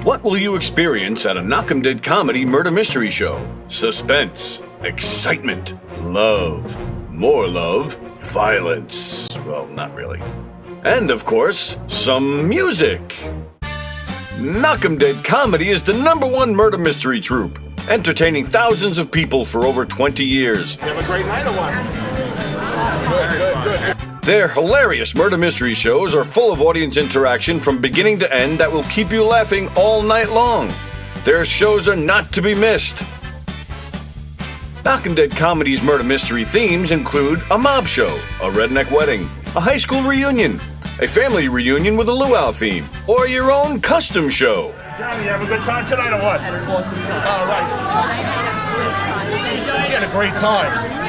What will you experience at a Knock'em Dead comedy murder mystery show? Suspense, excitement, love, more love, violence. Well, not really. And of course, some music. Knock'em Dead Comedy is the #1 murder mystery troupe, entertaining thousands of people for over 20 years. You have a great night or what? Good. Their hilarious murder mystery shows are full of audience interaction from beginning to end that will keep you laughing all night long. Their shows are not to be missed. Knock'em Dead Comedy's murder mystery themes include a mob show, a redneck wedding, a high school reunion, a family reunion with a luau theme, or your own custom show. Johnny, you have a good time tonight or what? Had an awesome time. All right. You had a great time.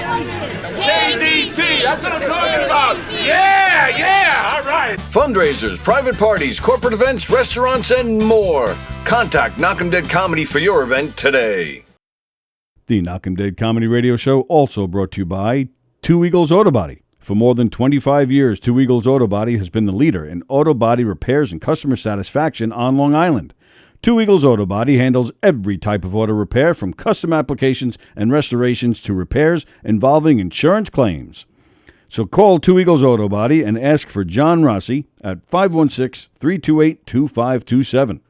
KDC, that's what I'm talking about. Yeah, all right. Fundraisers, private parties, corporate events, restaurants, and more. Contact Knock'em Dead Comedy for your event today. The Knock'em Dead Comedy Radio Show also brought to you by Two Eagles Auto Body. For more than 25 years, Two Eagles Auto Body has been the leader in auto body repairs and customer satisfaction on Long Island. Two Eagles Auto Body handles every type of auto repair, from custom applications and restorations to repairs involving insurance claims. So call Two Eagles Auto Body and ask for John Rossi at 516-328-2527.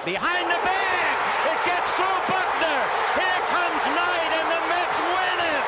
Behind the bag, it gets through Buckner. Here comes Knight, and the Mets win it.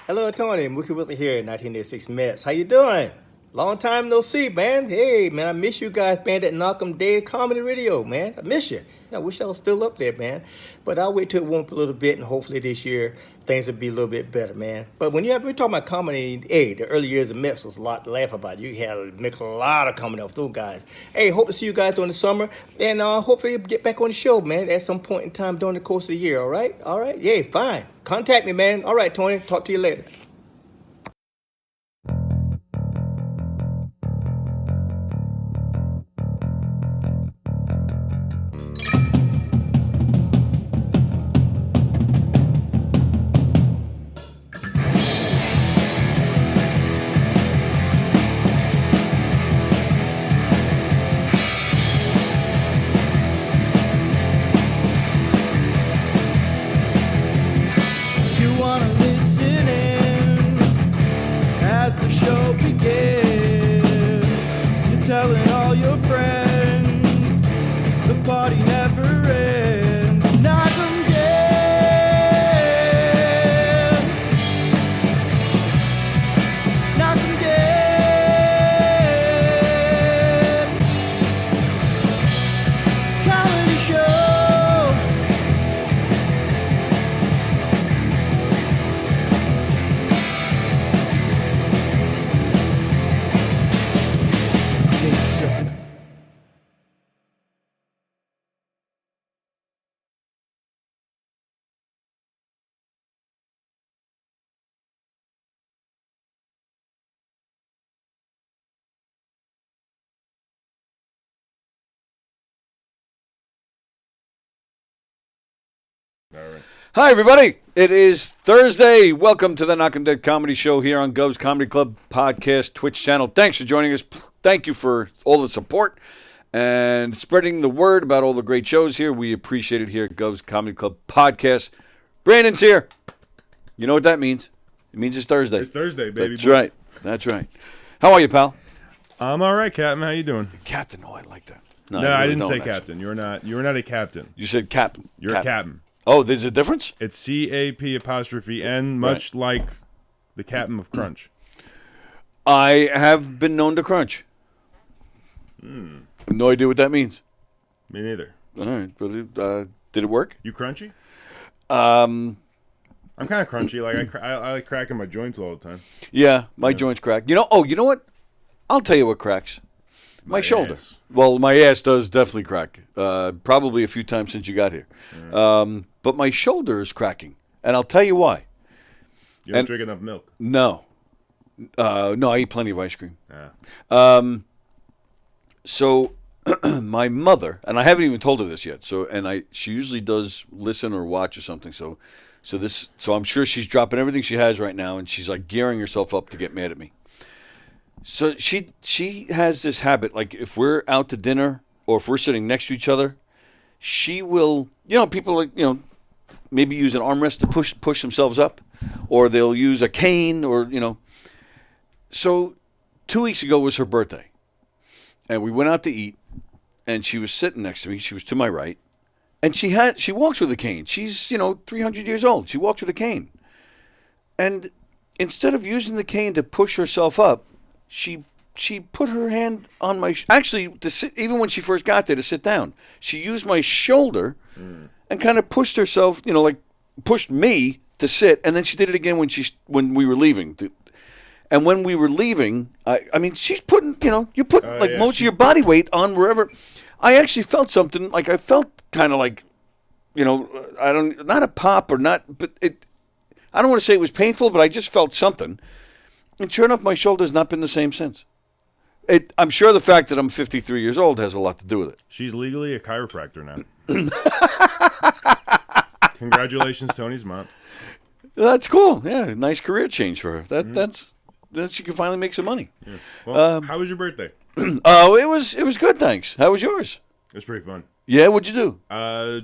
Hello, Tony. Mookie Wilson here, 1986 Mets. How you doing? Long time no see, man. Hey, man, I miss you guys, man, at Knock'em Dead Comedy Radio, man. I miss you. I wish I was still up there, man. But I'll wait till it warm up a little bit, and hopefully this year things will be a little bit better, man. But when we're talking about comedy, hey, the early years of Mets was a lot to laugh about. You had to make a lot of comedy off those guys. Hey, hope to see you guys during the summer, and hopefully you'll get back on the show, man, at some point in time during the course of the year, all right? All right? Yeah, fine. Contact me, man. All right, Tony. Talk to you later. Telling all your friends the party never All right. Hi, everybody. It is Thursday. Welcome to the Knock 'em Dead Comedy Show here on Gov's Comedy Club podcast Twitch channel. Thanks for joining us. Thank you for all the support and spreading the word about all the great shows here. We appreciate it here at Gov's Comedy Club podcast. Brandon's here. You know what that means? It means it's Thursday. It's Thursday, baby. That's right. That's right. How are you, pal? I'm all right, Captain. How you doing? Captain. Oh, I like that. No, really I didn't say don't, Captain. You're not a captain. You said captain. You're a captain. Oh, there's a difference? It's CAP''N, much like the Captain of Crunch. I have been known to crunch. No idea what that means. Me neither. All right, but did it work? You crunchy? Um, I'm kind of crunchy. Like I like cracking my joints all the time. yeah, my joints crack. You know what? I'll tell you what cracks. My shoulder. Ass. Well, my ass does definitely crack. Probably a few times since you got here. But my shoulder is cracking, and I'll tell you why. You don't drink enough milk. No. No, I eat plenty of ice cream. Yeah. So my mother, and I haven't even told her this yet. She usually does listen or watch or something. So I'm sure she's dropping everything she has right now, and she's like gearing herself up to get mad at me. So she has this habit, like if we're out to dinner or if we're sitting next to each other, she will, people like, maybe use an armrest to push themselves up, or they'll use a cane, or So 2 weeks ago was her birthday, and we went out to eat, and she was sitting next to me. She was to my right, and she walks with a cane. She's 300 years old. She walks with a cane, and instead of using the cane to push herself up, she put her hand on my actually to sit, even when she first got there to sit down. She used my shoulder and kind of pushed herself, like pushed me to sit, and then she did it again when we were leaving. And when we were leaving, I mean, she's putting, you put most of your body weight on wherever. I actually felt something, like I felt kind of like, not a pop or not, but I don't want to say it was painful, but I just felt something. And sure enough, my shoulder's not been the same since. I'm sure the fact that I'm 53 years old has a lot to do with it. She's legally a chiropractor now. Congratulations, Tony's mom. That's cool. Yeah, nice career change for her. That's she can finally make some money. Yeah. Well, how was your birthday? Oh, it was good, thanks. How was yours? It was pretty fun. Yeah, what'd you do?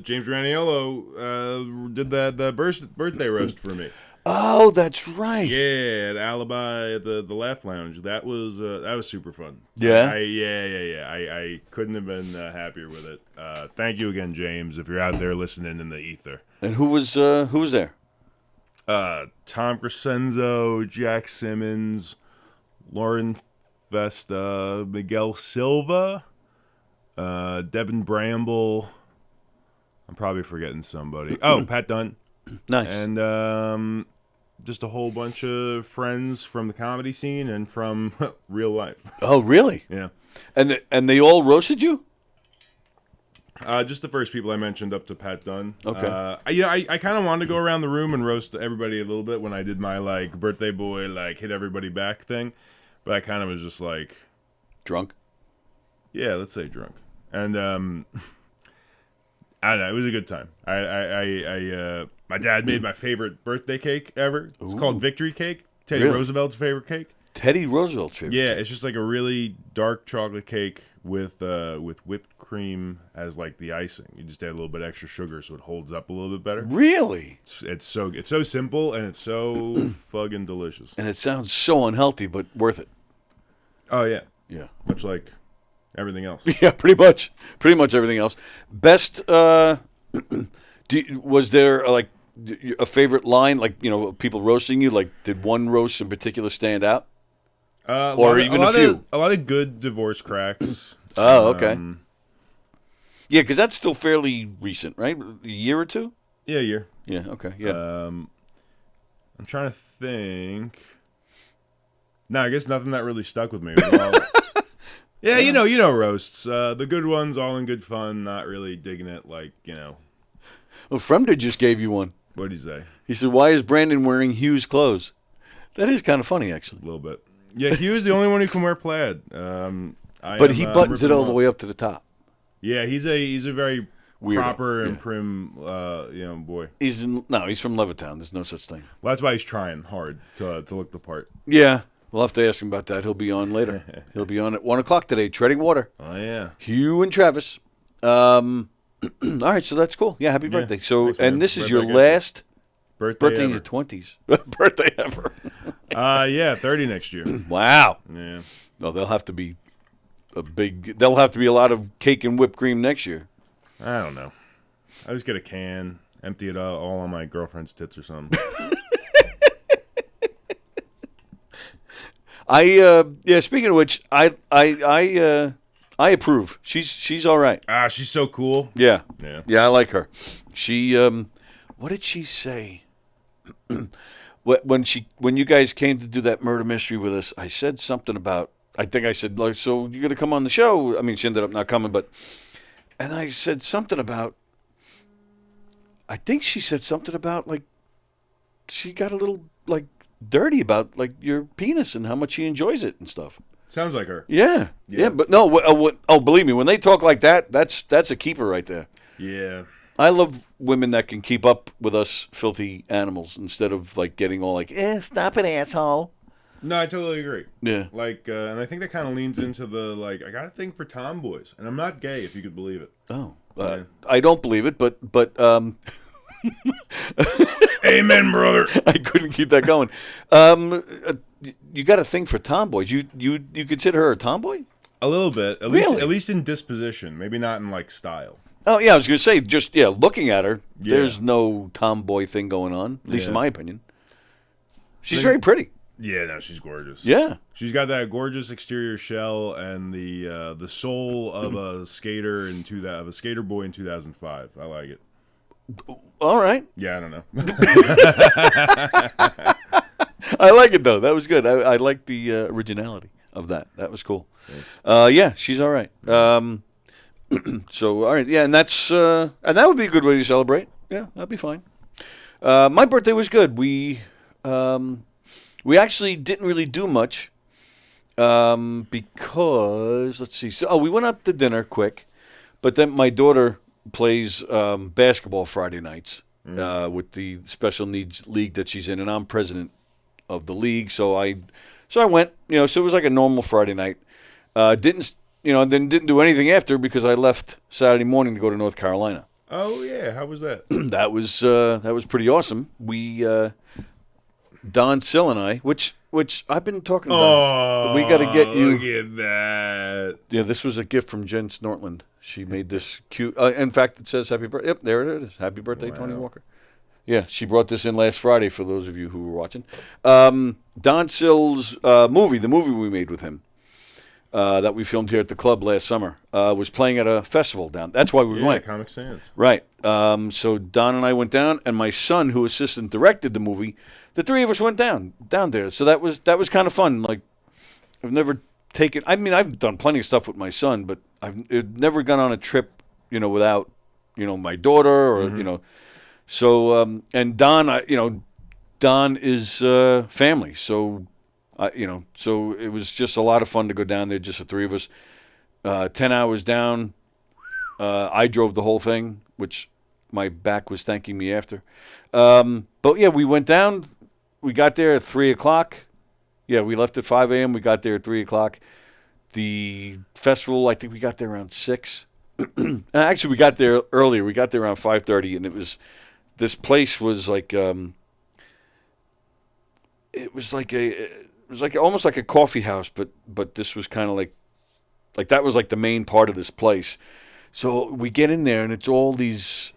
James Raniello did the birthday roast for me. Oh, that's right. Yeah, at Alibi at the Laugh Lounge. That was super fun. Yeah? I couldn't have been happier with it. Thank you again, James, if you're out there listening in the ether. And who was there? Tom Crescenzo, Jack Simmons, Lauren Vesta, Miguel Silva, Devin Bramble. I'm probably forgetting somebody. Oh, Pat Dunn. Nice. And just a whole bunch of friends from the comedy scene and from real life. Oh, really? Yeah. And they all roasted you? Just the first people I mentioned up to Pat Dunn. Okay. I kind of wanted to go around the room and roast everybody a little bit when I did my birthday boy hit everybody back thing, but I kind of was just like drunk. Yeah, let's say drunk. And I don't know. It was a good time. My dad made my favorite birthday cake ever. It's called Victory Cake. Teddy Roosevelt's favorite cake. Teddy Roosevelt's favorite. Yeah, it's just like a really dark chocolate cake with whipped cream as the icing. You just add a little bit extra sugar so it holds up a little bit better. Really? It's so simple and it's so fucking delicious. And it sounds so unhealthy, but worth it. Oh yeah. Yeah. Much like everything else. Yeah, pretty much everything else. Best. Was there a favorite line? People roasting you. Did one roast in particular stand out? Or even a few? A lot of good divorce cracks. Oh, okay. Yeah, because that's still fairly recent, right? A year or two? Yeah, a year. Yeah, okay, yeah. I'm trying to think. No, I guess nothing that really stuck with me. Yeah, you know roasts. The good ones, all in good fun, not really digging it Well, Fremder just gave you one. What did he say? He said, "Why is Brandon wearing Hugh's clothes?" That is kind of funny, actually. A little bit. Yeah, Hugh's the only one who can wear plaid. But he buttons it all the way up to the top. Yeah, he's a very proper and Yeah. prim, boy. He's from Levittown. There's no such thing. Well, that's why he's trying hard to look the part. Yeah, we'll have to ask him about that. He'll be on later. He'll be on at 1:00 today, treading water. Oh yeah. Hugh and Travis. All right, so that's cool. Yeah, happy birthday. So, thanks, man. and this is Right your back at you. last birthday in ever. your 20s. Birthday ever. Yeah, 30 next year. Wow. Yeah. No, they'll have to be a lot of cake and whipped cream next year. I don't know. I just get a can, empty it all on my girlfriend's tits or something. Speaking of which, I approve. She's all right. She's so cool. Yeah. Yeah. I like her. She what did she say? when you guys came to do that murder mystery with us, I said something about, I think I said, like, so you're gonna come on the show. I mean, she ended up not coming, and I said something about, I think she said something about, like, she got a little, like, dirty about, like, your penis and how much she enjoys it and stuff. Sounds like her. Yeah. But no, believe me, when they talk like that, that's a keeper right there. Yeah. I love women that can keep up with us filthy animals instead of, like, getting all like, stop it, asshole. No, I totally agree. Yeah. Like, and I think that kind of leans into the, like, I got a thing for tomboys. And I'm not gay, if you could believe it. Oh. I don't believe it, but Amen, brother. I couldn't keep that going. You got a thing for tomboys. You consider her a tomboy? A little bit. Really? At least in disposition. Maybe not in, like, style. Oh, yeah, I was going to say, just, looking at her, Yeah. there's no tomboy thing going on, at least in Yeah. my opinion. She's very pretty. Yeah, no, she's gorgeous. Yeah. She's got that gorgeous exterior shell and the soul of a skater of a skater boy in 2005. I like it. All right. Yeah, I don't know. I like it, though. That was good. I like the originality of that. That was cool. Yeah, she's all right. So, all right. Yeah, and that's and that would be a good way to celebrate. Yeah, that'd be fine. My birthday was good. We actually didn't really do much because, let's see. So, we went out to dinner quick, but then my daughter plays basketball Friday nights with the special needs league that she's in, and I'm president of the league. So I went. So it was like a normal Friday night. Didn't do anything after because I left Saturday morning to go to North Carolina. Oh yeah, how was that? That was pretty awesome. We Don Sill and I, which I've been talking about. Oh, We got to get you. Look at that. Yeah, this was a gift from Jen Snortland. She made this cute. In fact, it says happy birthday. Yep, there it is. Happy birthday, Tony Walker. Yeah, she brought this in last Friday for those of you who were watching. Don Sill's movie, the movie we made with him, that we filmed here at the club last summer, was playing at a festival down. That's why we went. Comic Sans. Right. So Don and I went down, and my son, who assistant directed the movie, the three of us went down there. So that was kind of fun. Like, I've never taken. I mean, I've done plenty of stuff with my son, but I've never gone on a trip, without, my daughter or So and Don, Don is family. So, so it was just a lot of fun to go down there, just the three of us. 10 hours down. I drove the whole thing, which my back was thanking me after. But yeah, we went down. We got there at 3:00. Yeah, we left at 5 a.m. We got there at 3:00. The festival, I think we got there around 6. Actually, we got there earlier. We got there around 5:30, and this place was like it was like almost like a coffee house, but this was kind of like that was like the main part of this place. So we get in there, and it's all these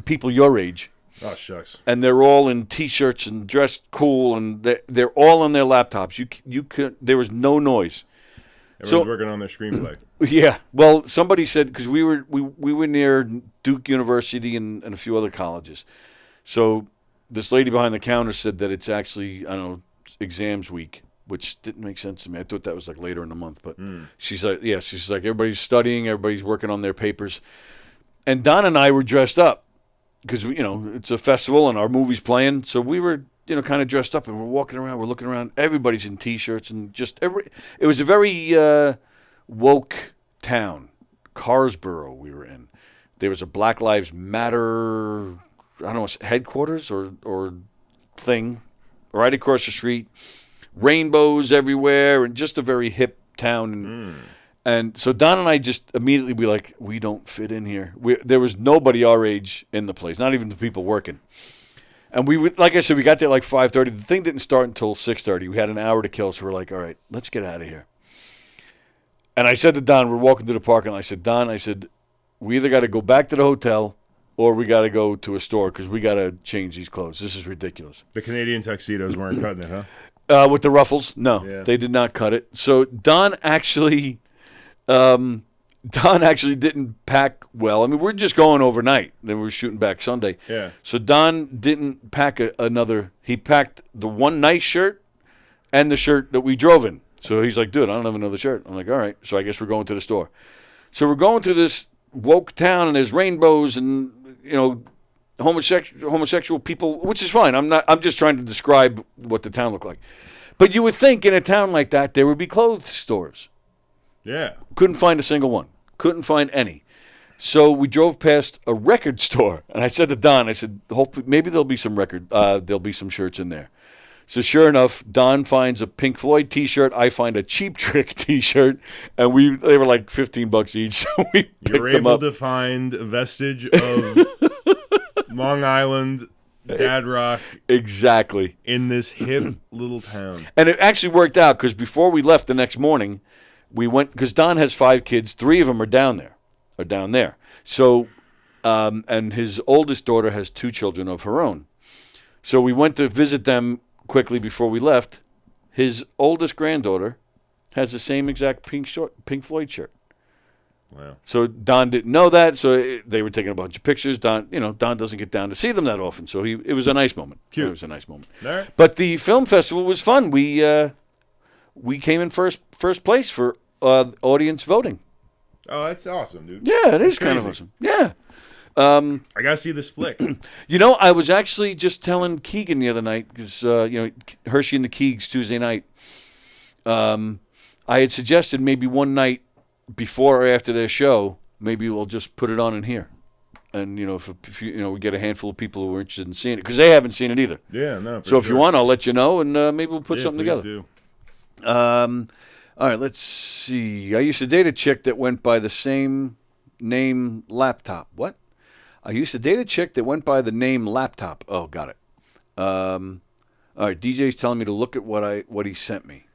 people your age. Oh, shucks. And they're all in T-shirts and dressed cool, and they're all on their laptops. You could, there was no noise. Everyone's working on their screenplay. Yeah. Well, somebody said, because we were near Duke University and a few other colleges. So this lady behind the counter said that it's actually, I don't know, exams week, which didn't make sense to me. I thought that was like later in the month. But she's like, everybody's studying, everybody's working on their papers. And Don and I were dressed up because, it's a festival and our movie's playing. So we were, kind of dressed up, and we're walking around, we're looking around. Everybody's in T-shirts and just it was a very woke town. Carsboro we were in. There was a Black Lives Matter, I don't know, headquarters or thing right across the street. Rainbows everywhere, and just a very hip town. And so Don and I just immediately be like, we don't fit in here. There was nobody our age in the place, not even the people working. And like I said, we got there like 5:30. The thing didn't start until 6:30. We had an hour to kill, so we're like, all right, let's get out of here. And I said to Don, we're walking to the parking lot. I said, Don, we either got to go back to the hotel or we got to go to a store because we got to change these clothes. This is ridiculous. The Canadian tuxedos weren't cutting it, huh? With the ruffles, no, They did not cut it. So Don actually didn't pack well. I mean, we're just going overnight. Then we're shooting back Sunday. Yeah. So Don didn't pack another. He packed the one nice shirt and the shirt that we drove in. So he's like, dude, I don't have another shirt. I'm like, all right. So I guess we're going to the store. So we're going to this woke town, and there's rainbows and, homosexual people, which is fine. I'm just trying to describe what the town looked like. But you would think in a town like that there would be clothes stores. Yeah. Couldn't find a single one. Couldn't find any. So we drove past a record store, and I said to Don, hopefully maybe there'll be some shirts in there. So sure enough, Don finds a Pink Floyd T-shirt. I find a Cheap Trick T-shirt, and they were like $15 each. So we picked them up. You're able to find a vestige of Long Island dad rock, exactly, in this hip little town. And it actually worked out because before we left the next morning, we went because Don has 5 kids. 3 of them are down there. So, and his oldest daughter has 2 children of her own. So we went to visit them quickly before we left. His oldest granddaughter has the same exact Pink Floyd shirt. Wow. So Don didn't know that, so they were taking a bunch of pictures. Don doesn't get down to see them that often, so it was a nice moment. Cute. It was a nice moment. All right. But the film festival was fun. We came in first place for audience voting. Oh, that's awesome, dude. Yeah, it is kind of awesome. Yeah. I gotta see this flick. I was actually just telling Keegan the other night because Hershey and the Keegs Tuesday night. I had suggested maybe one night before or after their show, maybe we'll just put it on in here, and if we get a handful of people who are interested in seeing it because they haven't seen it either. Yeah, no. So if you want, I'll let you know, and maybe we'll put something together. Do. All right, let's see. I used to date a chick that went by the same name laptop. What? I used to date a chick that went by the name laptop. Oh, got it. All right, DJ's telling me to look at what he sent me.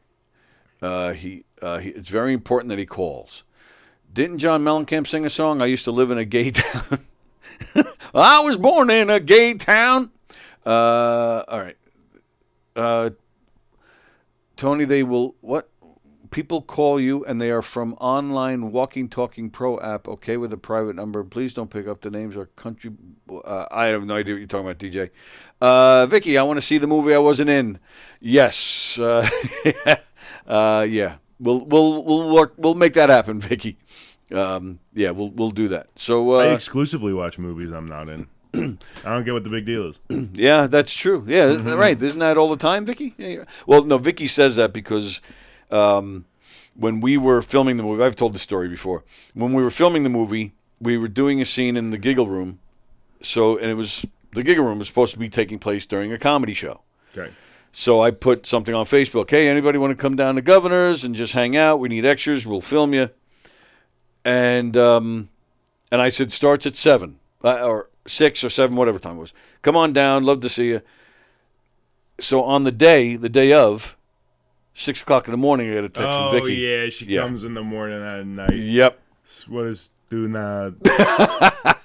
It's very important that he calls. Didn't John Mellencamp sing a song? I used to live in a gay town. I was born in a gay town. All right. Tony, they will what? People call you and they are from online Walking Talking Pro app. Okay, with a private number. Please don't pick up the names or country. I have no idea what you're talking about, DJ. Vicky, I want to see the movie I wasn't in. Yes. Yeah. We'll make that happen, Vicky. Yeah, we'll do that. So I exclusively watch movies I'm not in. I don't get what the big deal is. Yeah, that's true. Yeah, right. Isn't that all the time, Vicky? Yeah. Well, no, Vicky says that because when we were filming the movie, I've told the story before. When we were filming the movie, we were doing a scene in the Giggle Room. The Giggle Room was supposed to be taking place during a comedy show. Okay. So I put something on Facebook. Hey, anybody want to come down to Governor's and just hang out? We need extras. We'll film you. And I said starts at 7 or 6 or 7, whatever time it was. Come on down. Love to see you. So on the day of 6 o'clock in the morning, I got a text from Vicky. Oh yeah, she comes in the morning and at night. Yep. What is doing that?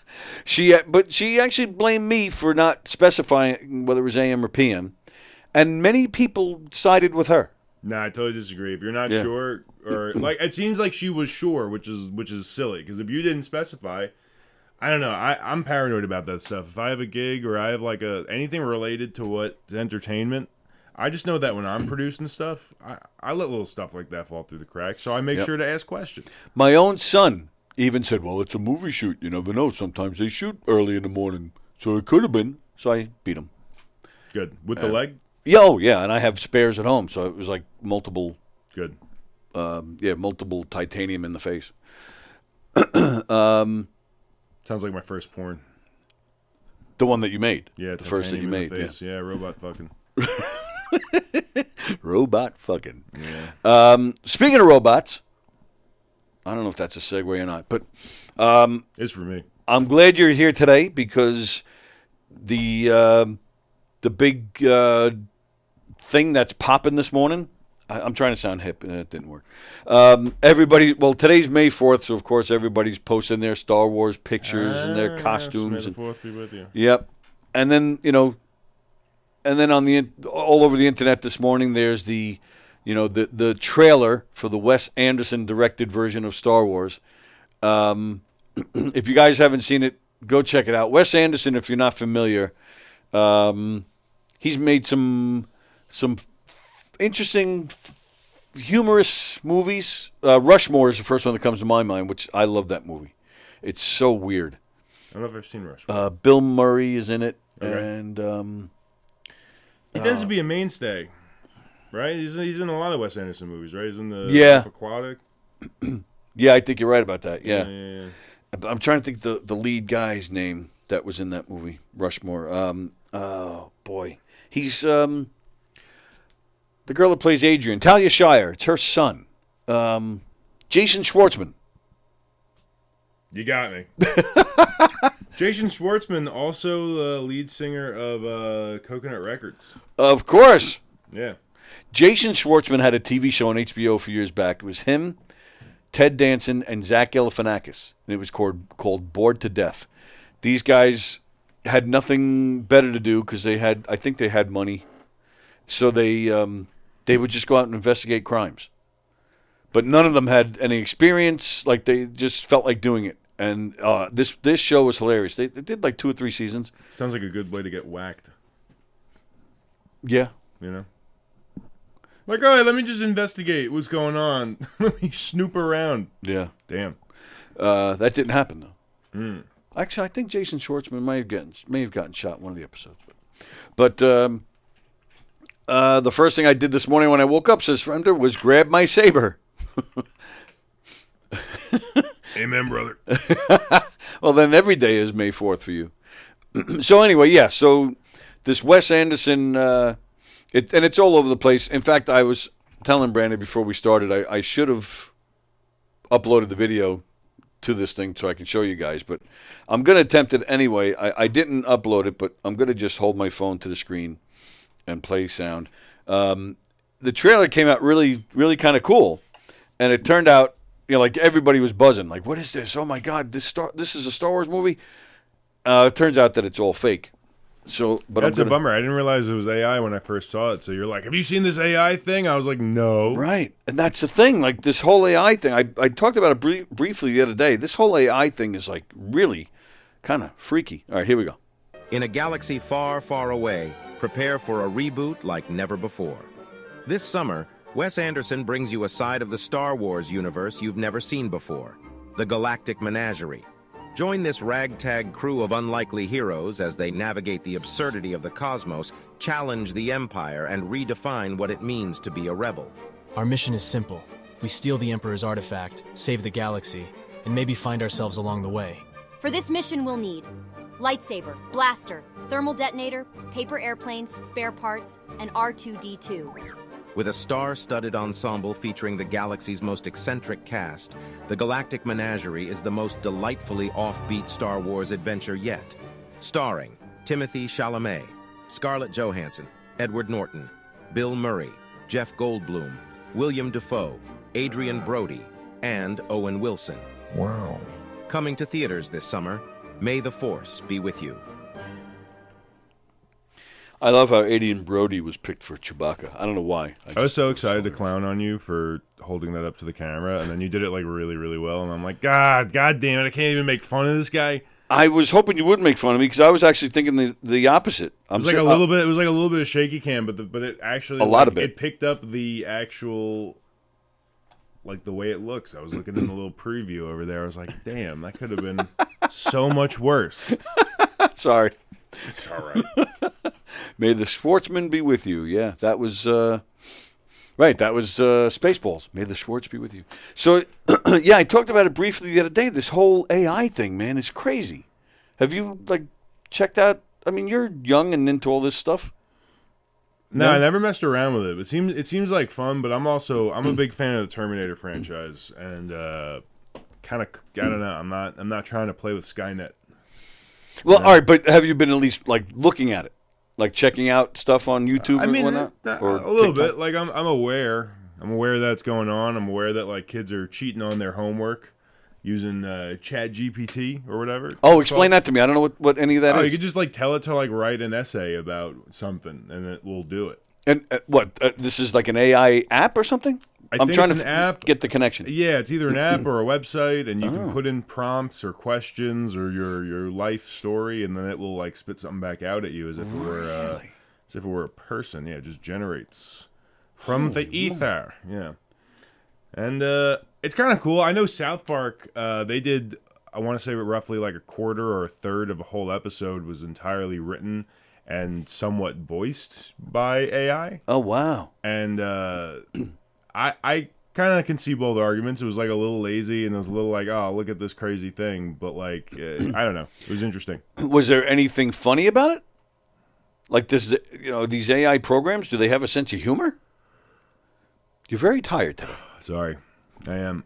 She actually blamed me for not specifying whether it was AM or PM, and many people sided with her. Nah, I totally disagree. If you're not sure, or like it seems like she was sure, which is silly. Because if you didn't specify, I don't know. I'm paranoid about that stuff. If I have a gig or I have like anything related to entertainment, I just know that when I'm producing stuff, I let little stuff like that fall through the cracks. So I make sure to ask questions. My own son even said, "Well, it's a movie shoot. You never know. Sometimes they shoot early in the morning, so it could have been." So I beat him. Good with the leg. Yeah, and I have spares at home, so it was like multiple. Good. Multiple titanium in the face. Sounds like my first porn. The one that you made. Yeah, the first that you made. Yeah, robot fucking. Robot fucking. Yeah. Speaking of robots, I don't know if that's a segue or not, but It's for me. I'm glad you're here today because the big thing that's popping this morning. I'm trying to sound hip, and it didn't work. Everybody, well, today's May 4th, so of course everybody's posting their Star Wars pictures and their costumes. May the 4th be with you. Yep, and then on all over the internet this morning, there's the trailer for the Wes Anderson directed version of Star Wars. If you guys haven't seen it, go check it out. Wes Anderson, if you're not familiar, he's made some interesting, humorous movies. Rushmore is the first one that comes to my mind, which I love that movie. It's so weird. I don't know if I've seen Rushmore. Bill Murray is in it, Okay. and He tends to be a mainstay, right? He's in a lot of Wes Anderson movies, right? He's in the Yeah. Aquatic. yeah, I think you're right about that. Yeah. Yeah. I'm trying to think the lead guy's name that was in that movie, Rushmore. Oh boy, he's the girl that plays Adrian, Talia Shire. It's her son, Jason Schwartzman. You got me. Jason Schwartzman, also the lead singer of Coconut Records. Of course, Yeah. Jason Schwartzman had a TV show on HBO a few years back. It was him, Ted Danson, and Zach Galifianakis, and it was called Bored to Death. These guys had nothing better to do because I think they had money, so they would just go out and investigate crimes. But none of them had any experience. Like, they just felt like doing it. And this show was hilarious. They did like 2 or 3 seasons. Sounds like a good way to get whacked, Yeah. you know? Like, all right, let me just investigate what's going on. Let me snoop around. Yeah. Damn. That didn't happen, though. Mm. Actually, I think Jason Schwartzman may have gotten shot in one of the episodes. But the first thing I did this morning when I woke up, says Fremder, was grab my saber. Amen, brother. Well, then every day is May 4th for you. So anyway, yeah. So this Wes Anderson, and it's all over the place. In fact, I was telling Brandon before we started, I should have uploaded the video to this thing so I can show you guys, but I'm going to attempt it anyway. I didn't upload it, but I'm going to just hold my phone to the screen and play sound. The trailer came out really, really kind of cool, and it turned out, like everybody was buzzing, like, what is this? Oh my God, this is a Star Wars movie? It turns out that it's all fake. So, but That's a bummer. I didn't realize it was AI when I first saw it. So you're like, have you seen this AI thing? I was like, no. Right. And that's the thing. Like, this whole AI thing, I talked about it briefly the other day. This whole AI thing is, like, really kind of freaky. All right, here we go. In a galaxy far, far away, prepare for a reboot like never before. This summer, Wes Anderson brings you a side of the Star Wars universe you've never seen before, the Galactic Menagerie. Join this ragtag crew of unlikely heroes as they navigate the absurdity of the cosmos, challenge the Empire, and redefine what it means to be a rebel. Our mission is simple. We steal the Emperor's artifact, save the galaxy, and maybe find ourselves along the way. For this mission, we'll need lightsaber, blaster, thermal detonator, paper airplanes, spare parts, and R2-D2. With a star-studded ensemble featuring the galaxy's most eccentric cast, the Galactic Menagerie is the most delightfully offbeat Star Wars adventure yet. Starring Timothée Chalamet, Scarlett Johansson, Edward Norton, Bill Murray, Jeff Goldblum, William Dafoe, Adrian Brody, and Owen Wilson. Wow. Coming to theaters this summer, may the Force be with you. I love how Adrian Brody was picked for Chewbacca. I don't know why. I was so excited to clown on you for holding that up to the camera, and then you did it like really, really well. And I'm like, God damn it! I can't even make fun of this guy. I was hoping you would make fun of me because I was actually thinking the opposite. It was like a little bit. It was like a little bit of shaky cam, but it actually lot of it. It picked up the actual, like the way it looks. I was looking in the little preview over there. I was like, damn, that could have been so much worse. Sorry. It's all right. May the sportsman be with you. Yeah, that was Right, that was Spaceballs. May the Schwartz be with you. So, yeah, I talked about it briefly the other day. This whole AI thing, man, is crazy. Have you, checked out? I mean, you're young and into all this stuff. No, I never messed around with it. It seems like fun, but I'm a big fan of the Terminator franchise, and kind of, I don't know. I'm not trying to play with Skynet. Well, all right, but have you been at least looking at it, checking out stuff on YouTube and whatnot? Or a little TikTok? bit. I'm aware. I'm aware that's going on. I'm aware that kids are cheating on their homework using Chat GPT or whatever. Oh, explain that to me. I don't know what any of that is. You could just tell it to write an essay about something, and it will do it. And what? This is like an AI app or something? I'm trying to app. Get the connection. Yeah, it's either an app or a website, and you can put in prompts or questions or your life story, and then it will spit something back out at you as if it were a person. Yeah, it just generates from the ether. Yeah, and it's kind of cool. I know South Park. They did. I want to say roughly a quarter or a third of a whole episode was entirely written and somewhat voiced by AI. Oh wow! And I kind of can see both arguments. It was a little lazy, and it was a little oh, look at this crazy thing. But I don't know. It was interesting. Was there anything funny about it? This, these AI programs, do they have a sense of humor? You're very tired today. Sorry, I am.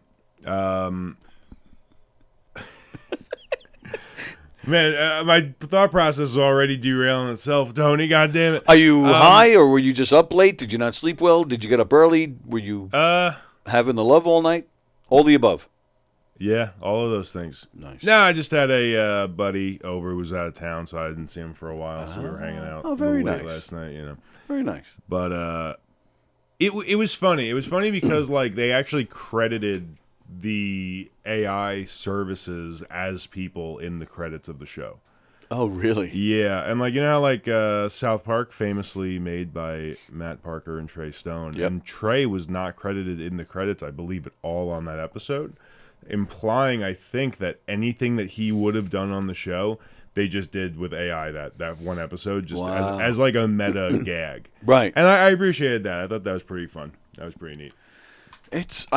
Man, my thought process is already derailing itself, Tony. God damn it. Are you high, or were you just up late? Did you not sleep well? Did you get up early? Were you having the love all night? All the above. Yeah, all of those things. Nice. No, I just had a buddy over who was out of town, so I didn't see him for a while. So we were hanging out. Oh, very nice. Last night, Very nice. But it was funny. It was funny because they actually credited the AI services as people in the credits of the show. Oh, really? Yeah, and how South Park, famously made by Matt Parker and Trey Stone, and Trey was not credited in the credits, I believe, at all on that episode, implying, I think, that anything that he would have done on the show, they just did with AI that one episode, just as a meta gag. Right. And I appreciated that. I thought that was pretty fun. That was pretty neat. It's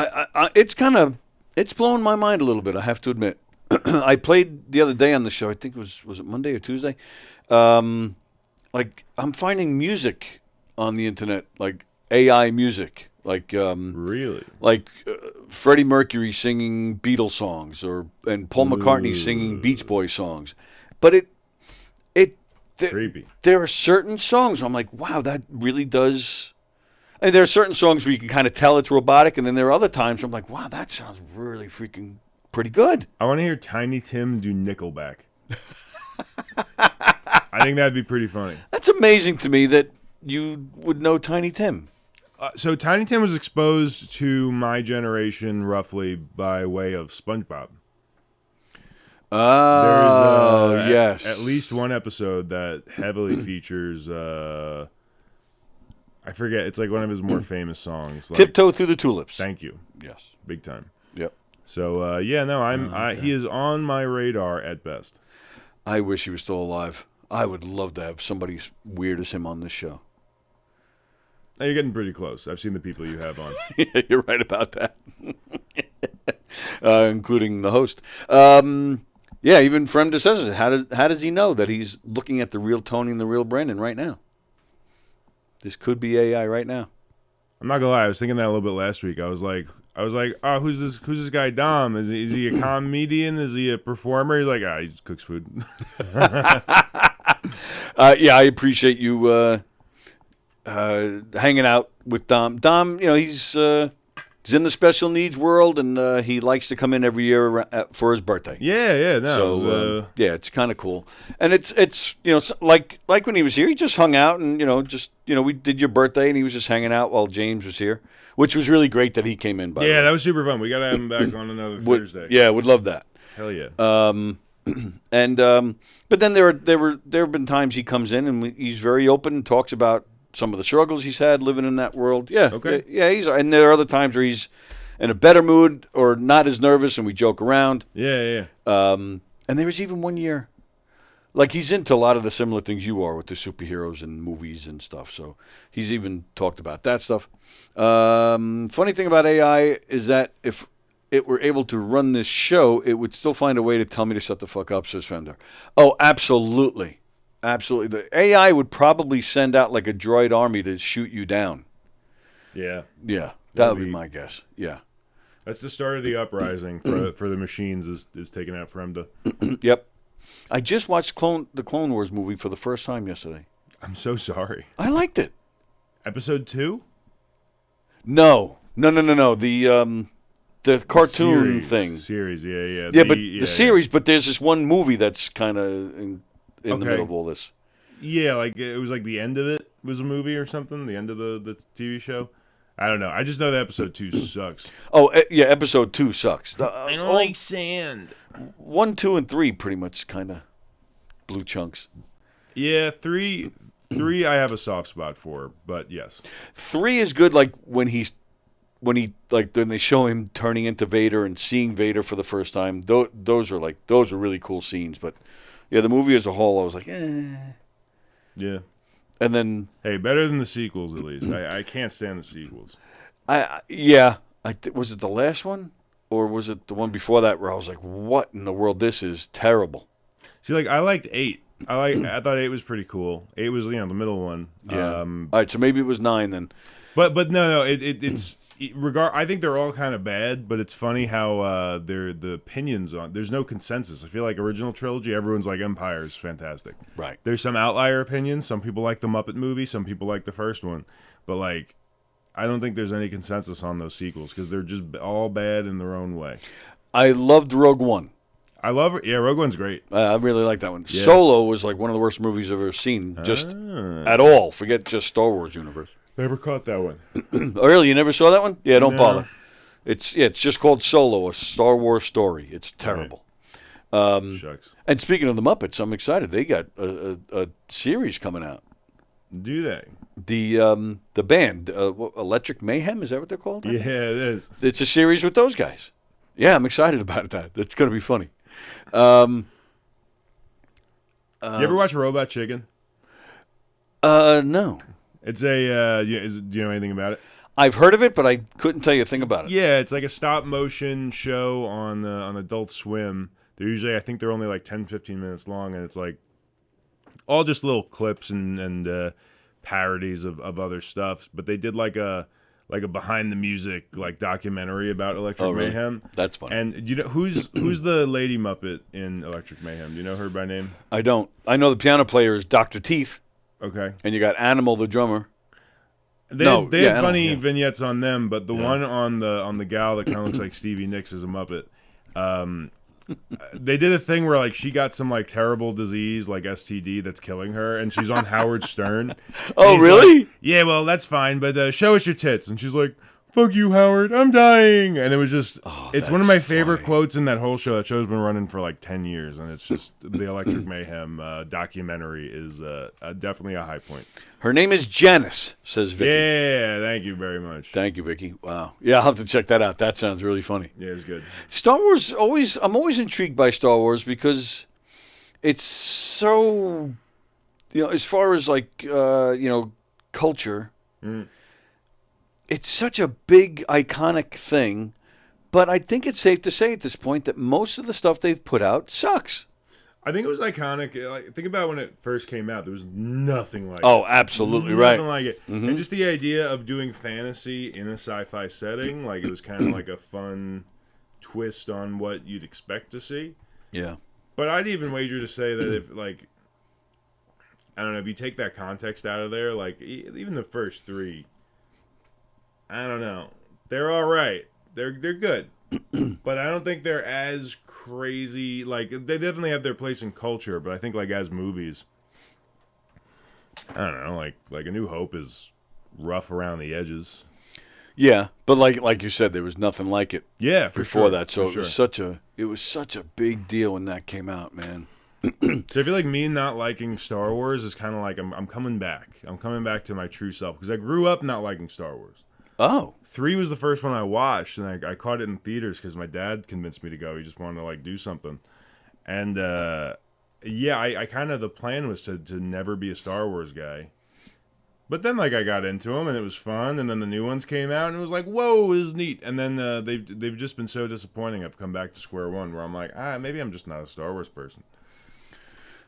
blowing my mind a little bit, I have to admit. I played the other day on the show, I think was it Monday or Tuesday? I'm finding music on the internet, AI music. Really? Freddie Mercury singing Beatles songs and Paul McCartney singing Beach Boys songs. But creepy. There are certain songs I'm like, wow, that really does... And there are certain songs where you can kind of tell it's robotic, and then there are other times where I'm like, wow, that sounds really freaking pretty good. I want to hear Tiny Tim do Nickelback. I think that'd be pretty funny. That's amazing to me that you would know Tiny Tim. So Tiny Tim was exposed to my generation roughly by way of SpongeBob. Oh, There's yes. at least one episode that heavily features... I forget. It's one of his more famous songs. Tiptoe Through the Tulips. Thank you. Yes. Big time. Yep. So, he is on my radar at best. I wish he was still alive. I would love to have somebody as weird as him on this show. Now, you're getting pretty close. I've seen the people you have on. Yeah, you're right about that. Including the host. Yeah, even Fremda says it. How does he know that he's looking at the real Tony and the real Brandon right now? This could be AI right now. I'm not gonna lie. I was thinking that a little bit last week. I was like, oh, who's this guy Dom? Is he a comedian? Is he a performer? He's like, he just cooks food. Yeah, I appreciate you hanging out with Dom. Dom, he's in the special needs world, and he likes to come in every year for his birthday. Yeah, no. So yeah, it's kind of cool, and it's like when he was here, he just hung out, and we did your birthday, and he was just hanging out while James was here, which was really great that he came in. By the way. That was super fun. We gotta have him back on another Thursday. Yeah, would love that. Hell yeah. But then there have been times he comes in and he's very open and talks about some of the struggles he's had living in that world. Yeah. Okay. Yeah, and there are other times where he's in a better mood or not as nervous and we joke around. Yeah. And there was even one year, Like, he's into a lot of the similar things you are with the superheroes and movies and stuff. So he's even talked about that stuff. Funny thing about AI is that if it were able to run this show, it would still find a way to tell me to shut the fuck up, says Fender. Oh, absolutely. Absolutely. The AI would probably send out like a droid army to shoot you down. Yeah. Yeah, that would be my guess. Yeah. That's the start of the uprising for the machines is taking out Fremda. Yep. I just watched the Clone Wars movie for the first time yesterday. I'm so sorry. I liked it. Episode 2? No. The cartoon thing. Series, yeah. Yeah, the series, but there's this one movie that's kind of in the middle of all this. Yeah, like it was like the end of it was a movie or something, the end of the TV show. I don't know. I just know that episode 2 sucks. Oh, yeah, episode 2 sucks. I don't like sand. 1, 2, and 3 pretty much kind of blue chunks. Yeah, 3 I have a soft spot for, but yes. 3 is good, like when they show him turning into Vader and seeing Vader for the first time. Those are really cool scenes. But yeah, the movie as a whole, I was like, eh. Yeah. And then, hey, better than the sequels at least. I can't stand the sequels. Was it the last one, or was it the one before that where I was like, what in the world? This is terrible. See, like I liked 8. I thought 8 was pretty cool. 8 was the middle one. Yeah. All right, so maybe it was 9 then. But no, it's. I think they're all kind of bad, but it's funny how the opinions on. There's no consensus. I feel like original trilogy, everyone's like Empire is fantastic. Right. There's some outlier opinions. Some people like the Muppet movie. Some people like the first one. But like, I don't think there's any consensus on those sequels because they're just all bad in their own way. I loved Rogue One. I love it. Yeah, Rogue One's great. I really like that one. Yeah. Solo was like one of the worst movies I've ever seen. Just at all. Forget just Star Wars universe. Never caught that one. Oh, really? You never saw that one? Yeah, don't No. bother. It's just called Solo, a Star Wars story. It's terrible. Right. Shucks. And speaking of the Muppets, I'm excited. They got a series coming out. Do they? The band, Electric Mayhem, is that what they're called? Yeah, it is. It's a series with those guys. Yeah, I'm excited about that. It's going to be funny. You ever watch Robot Chicken? No. It's a. Do you know anything about it? I've heard of it, but I couldn't tell you a thing about it. Yeah, it's like a stop motion show on Adult Swim. They're usually, I think they're only like 10, 15 minutes long, and it's like all just little clips and parodies of other stuff. But they did like a behind the music like documentary about Electric Mayhem. That's funny. And you know who's the lady Muppet in Electric Mayhem? Do you know her by name? I don't. I know the piano player is Dr. Teeth. Okay. And you got Animal the drummer. They had funny vignettes on them, but the one on the gal that kind of looks like Stevie Nicks is a Muppet. They did a thing where like she got some like terrible disease like STD that's killing her, and she's on Howard Stern. Oh, really? Like, yeah, well that's fine, but show us your tits. And she's like, "Fuck you, Howard, I'm dying." And it was just, it's one of my favorite quotes in that whole show. That show's been running for like 10 years, and it's just the Electric Mayhem documentary is definitely a high point. Her name is Janice, says Vicky. Yeah, thank you very much. Thank you, Vicky. Wow. Yeah, I'll have to check that out. That sounds really funny. Yeah, it's good. Star Wars, I'm always intrigued by Star Wars because it's so, as far as like, culture, it's such a big, iconic thing. But I think it's safe to say at this point that most of the stuff they've put out sucks. I think it was iconic. Like, think about when it first came out. There was nothing like it. Oh, absolutely right. Nothing like it. Mm-hmm. And just the idea of doing fantasy in a sci-fi setting, like it was kind of like a fun twist on what you'd expect to see. Yeah. But I'd even wager to say that if, like, I don't know, if you take that context out of there, like, even the first 3, I don't know. They're all right. They're good. But I don't think they're as crazy. Like, they definitely have their place in culture, but I think, like, as movies, I don't know, like A New Hope is rough around the edges. Yeah, but like you said, there was nothing like it. Yeah, before that, so it was such a big deal when that came out, man. So I feel like me not liking Star Wars is kind of like I'm coming back. I'm coming back to my true self because I grew up not liking Star Wars. Oh. 3 was the first one I watched, and I caught it in theaters because my dad convinced me to go. He just wanted to, like, do something. And Yeah, I kind of, the plan was to never be a Star Wars guy. But then, like, I got into them, and it was fun, and then the new ones came out, and it was like, whoa, it was neat. And then they've just been so disappointing. I've come back to square one, where I'm like, maybe I'm just not a Star Wars person.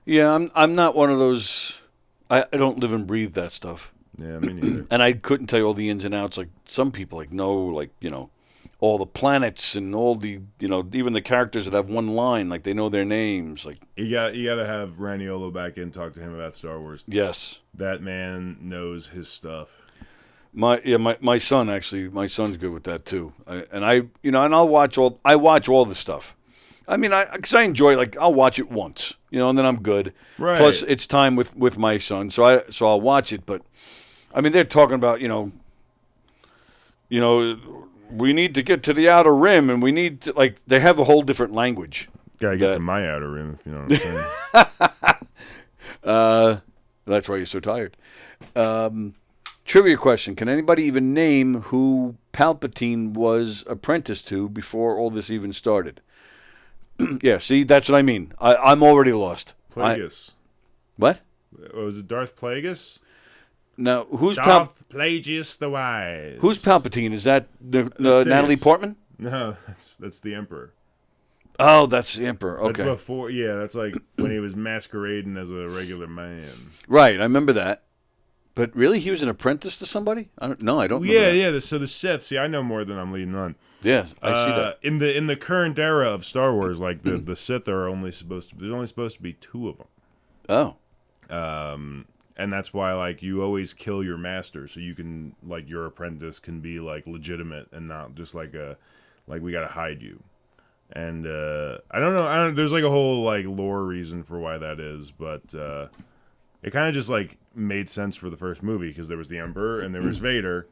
Yeah, I'm not one of those. I don't live and breathe that stuff. Yeah, me neither. And I couldn't tell you all the ins and outs. Like some people, like know, like all the planets and all the even the characters that have one line, like they know their names. Like you got to have Raniolo back in, talk to him about Star Wars. Yes, that man knows his stuff. My son actually, my son's good with that too. And I'll watch all the stuff. I mean, because I enjoy it. Like I'll watch it once, and then I'm good. Right. Plus, it's time with my son, so I'll watch it. But I mean, they're talking about we need to get to the outer rim, and we need to they have a whole different language. Gotta get to my outer rim, if you know what I'm saying. That's why you're so tired. Trivia question: can anybody even name who Palpatine was apprenticed to before all this even started? Yeah, see, that's what I mean. I'm already lost. Plagueis. What? Was it Darth Plagueis? No, who's Darth Plagueis the Wise? Who's Palpatine? Is that Natalie Portman? No, that's the Emperor. Oh, that's the Emperor. Okay. That's before, that's like when he was masquerading as a regular man. Right, I remember that. But really, he was an apprentice to somebody? I don't know. Yeah. So the Sith. See, I know more than I'm leading on. Yeah, I see that. In the current era of Star Wars, like the Sith are only supposed to. There's only supposed to be 2 of them. Oh. And that's why, like, you always kill your master, so you can, like, your apprentice can be like legitimate and not just like we gotta hide you. And I don't know. There's like a whole like lore reason for why that is, but it kind of just like made sense for the first movie because there was the Emperor and there was Vader.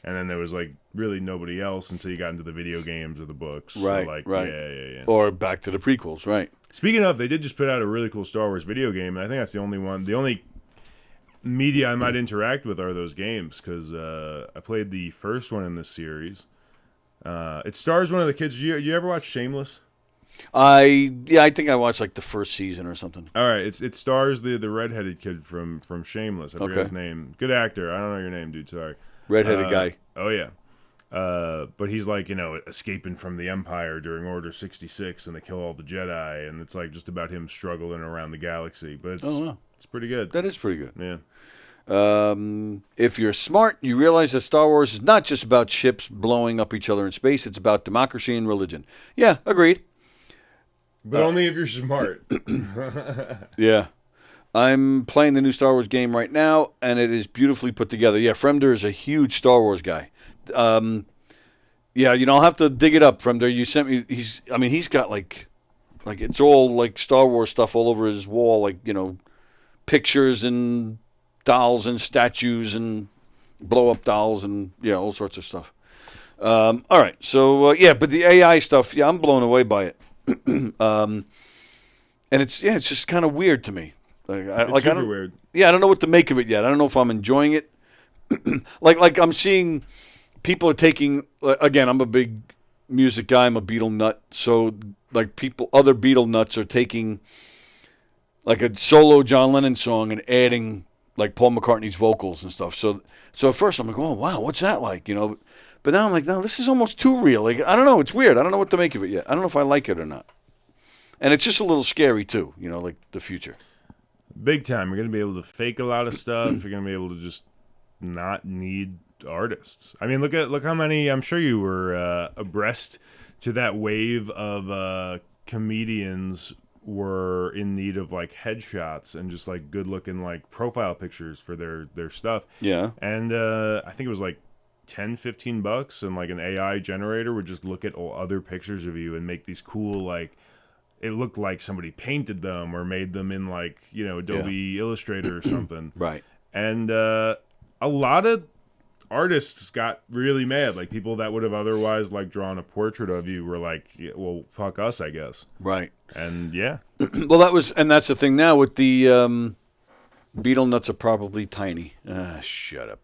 And then there was, like, really nobody else until you got into the video games or the books. Right, so, like, right. Yeah. Or back to the prequels, right. Speaking of, they did just put out a really cool Star Wars video game, and I think that's the only one. The only media I might interact with are those games, because I played the first one in this series. It stars one of the kids. You ever watch Shameless? I think I watched, like, the first season or something. All right, it stars the redheaded kid from Shameless. I forget his name. Good actor. I don't know your name, dude. Sorry. Redheaded guy. Oh, yeah. But he's like, escaping from the Empire during Order 66, and they kill all the Jedi, and it's like just about him struggling around the galaxy. But it's pretty good. That is pretty good. Yeah. If you're smart, you realize that Star Wars is not just about ships blowing up each other in space. It's about democracy and religion. Yeah, agreed. But only if you're smart. Yeah. I'm playing the new Star Wars game right now, and it is beautifully put together. Yeah, Fremder is a huge Star Wars guy. Yeah, I'll have to dig it up, Fremder. You sent me. He's got like it's all like Star Wars stuff all over his wall, like pictures and dolls and statues and blow up dolls and all sorts of stuff. All right, so but the AI stuff, I'm blown away by it. And it's just kind of weird to me. It's super weird. Yeah, I don't know what to make of it yet. I don't know if I'm enjoying it. like I'm seeing people are taking. Again, I'm a big music guy. I'm a Beatle nut. So like other Beatle nuts are taking like a solo John Lennon song and adding like Paul McCartney's vocals and stuff. So at first I'm like, oh wow, what's that like? But now I'm like, no, this is almost too real. Like I don't know, it's weird. I don't know what to make of it yet. I don't know if I like it or not. And it's just a little scary too. Like the future. Big time. You're going to be able to fake a lot of stuff. You're going to be able to just not need artists. I mean, look how many. I'm sure you were abreast to that wave of comedians were in need of like headshots and just like good looking like profile pictures for their stuff. Yeah. And I think it was like $10-15, and like an AI generator would just look at all other pictures of you and make these cool like. It looked like somebody painted them or made them in like, Adobe Illustrator or something. Right. And a lot of artists got really mad. Like people that would have otherwise like drawn a portrait of you were like, well, fuck us, I guess. Right. And yeah. Well, that's the thing now with the Beetle nuts are probably tiny. Shut up.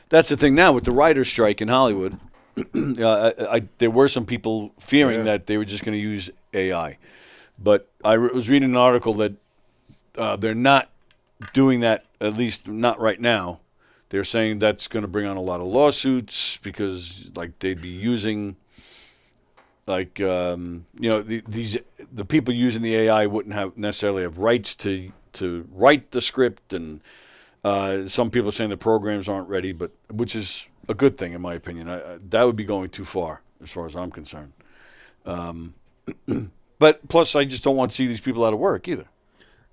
That's the thing now with the writer's strike in Hollywood. There were some people fearing that they were just going to use AI. But I was reading an article that they're not doing that, at least not right now. They're saying that's going to bring on a lot of lawsuits because, like, they'd be using, like, the people using the AI wouldn't necessarily have rights to write the script, and some people are saying the programs aren't ready, but which is a good thing in my opinion. That would be going too far as I'm concerned. But plus, I just don't want to see these people out of work either.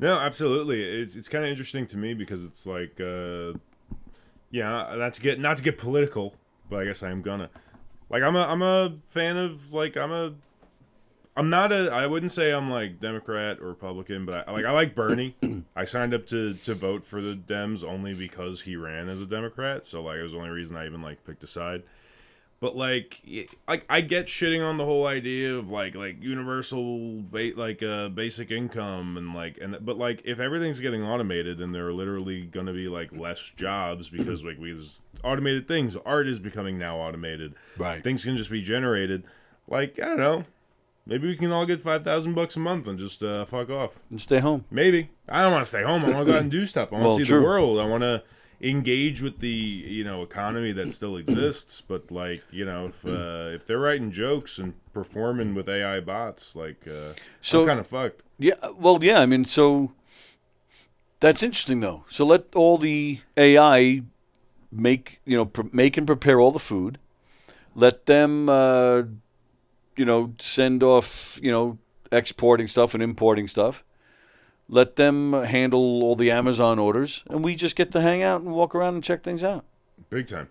No, absolutely. It's kind of interesting to me because it's like, not to get political, but I guess I am gonna. Like, I'm a fan of, like, I wouldn't say I'm like Democrat or Republican, but I like Bernie. I signed up to vote for the Dems only because he ran as a Democrat, so like it was the only reason I even like picked a side. But like I get shitting on the whole idea of like universal basic income but like if everything's getting automated and there are literally going to be like less jobs because like we just automated things, art is becoming now automated. Right. Things can just be generated. Like, I don't know. Maybe we can all get $5,000 a month and just fuck off and stay home. Maybe. I don't want to stay home. I want to go out and do stuff. I want to see the world. I want to engage with the economy that still exists. But like if they're writing jokes and performing with AI bots, like I'm kind of fucked. Yeah. Well, yeah. I mean, so that's interesting though. So let all the AI make and prepare all the food. Let them. Send off, exporting stuff and importing stuff. Let them handle all the Amazon orders, and we just get to hang out and walk around and check things out. Big time.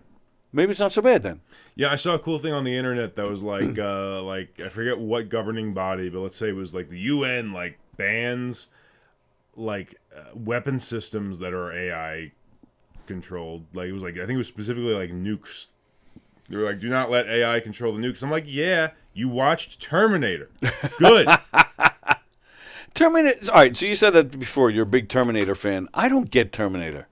Maybe it's not so bad then. Yeah, I saw a cool thing on the internet that was like, I forget what governing body, but let's say it was like the UN, like bans, like weapon systems that are AI controlled. Like it was like I think it was specifically like nukes. They were like, do not let AI control the nukes. I'm like, yeah. You watched Terminator. Good. Terminator. All right, so you said that before. You're a big Terminator fan. I don't get Terminator.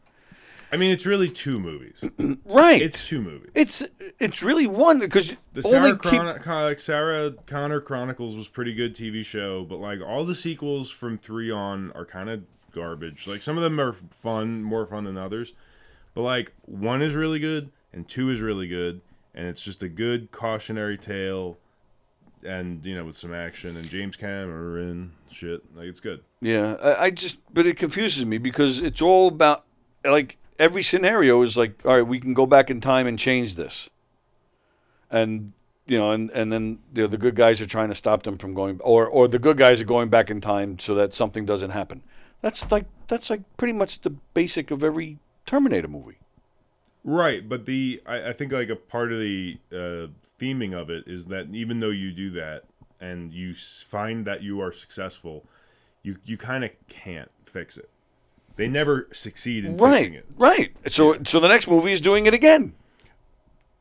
I mean, it's really two movies. Right. It's two movies. It's really one because the Sarah Connor Chronicles was pretty good TV show, but like all the sequels from 3 on are kind of garbage. Like some of them are fun, more fun than others, but like 1 is really good and 2 is really good, and it's just a good cautionary tale. And, with some action and James Cameron shit. Like, it's good. Yeah, but it confuses me because it's all about, like, every scenario is like, all right, we can go back in time and change this. And, and then the good guys are trying to stop them from going, or the good guys are going back in time so that something doesn't happen. That's like pretty much the basic of every Terminator movie. Right, but I think, like, a part of the theming of it is that even though you do that and you find that you are successful, you kind of can't fix it. They never succeed in fixing it. Right. So the next movie is doing it again.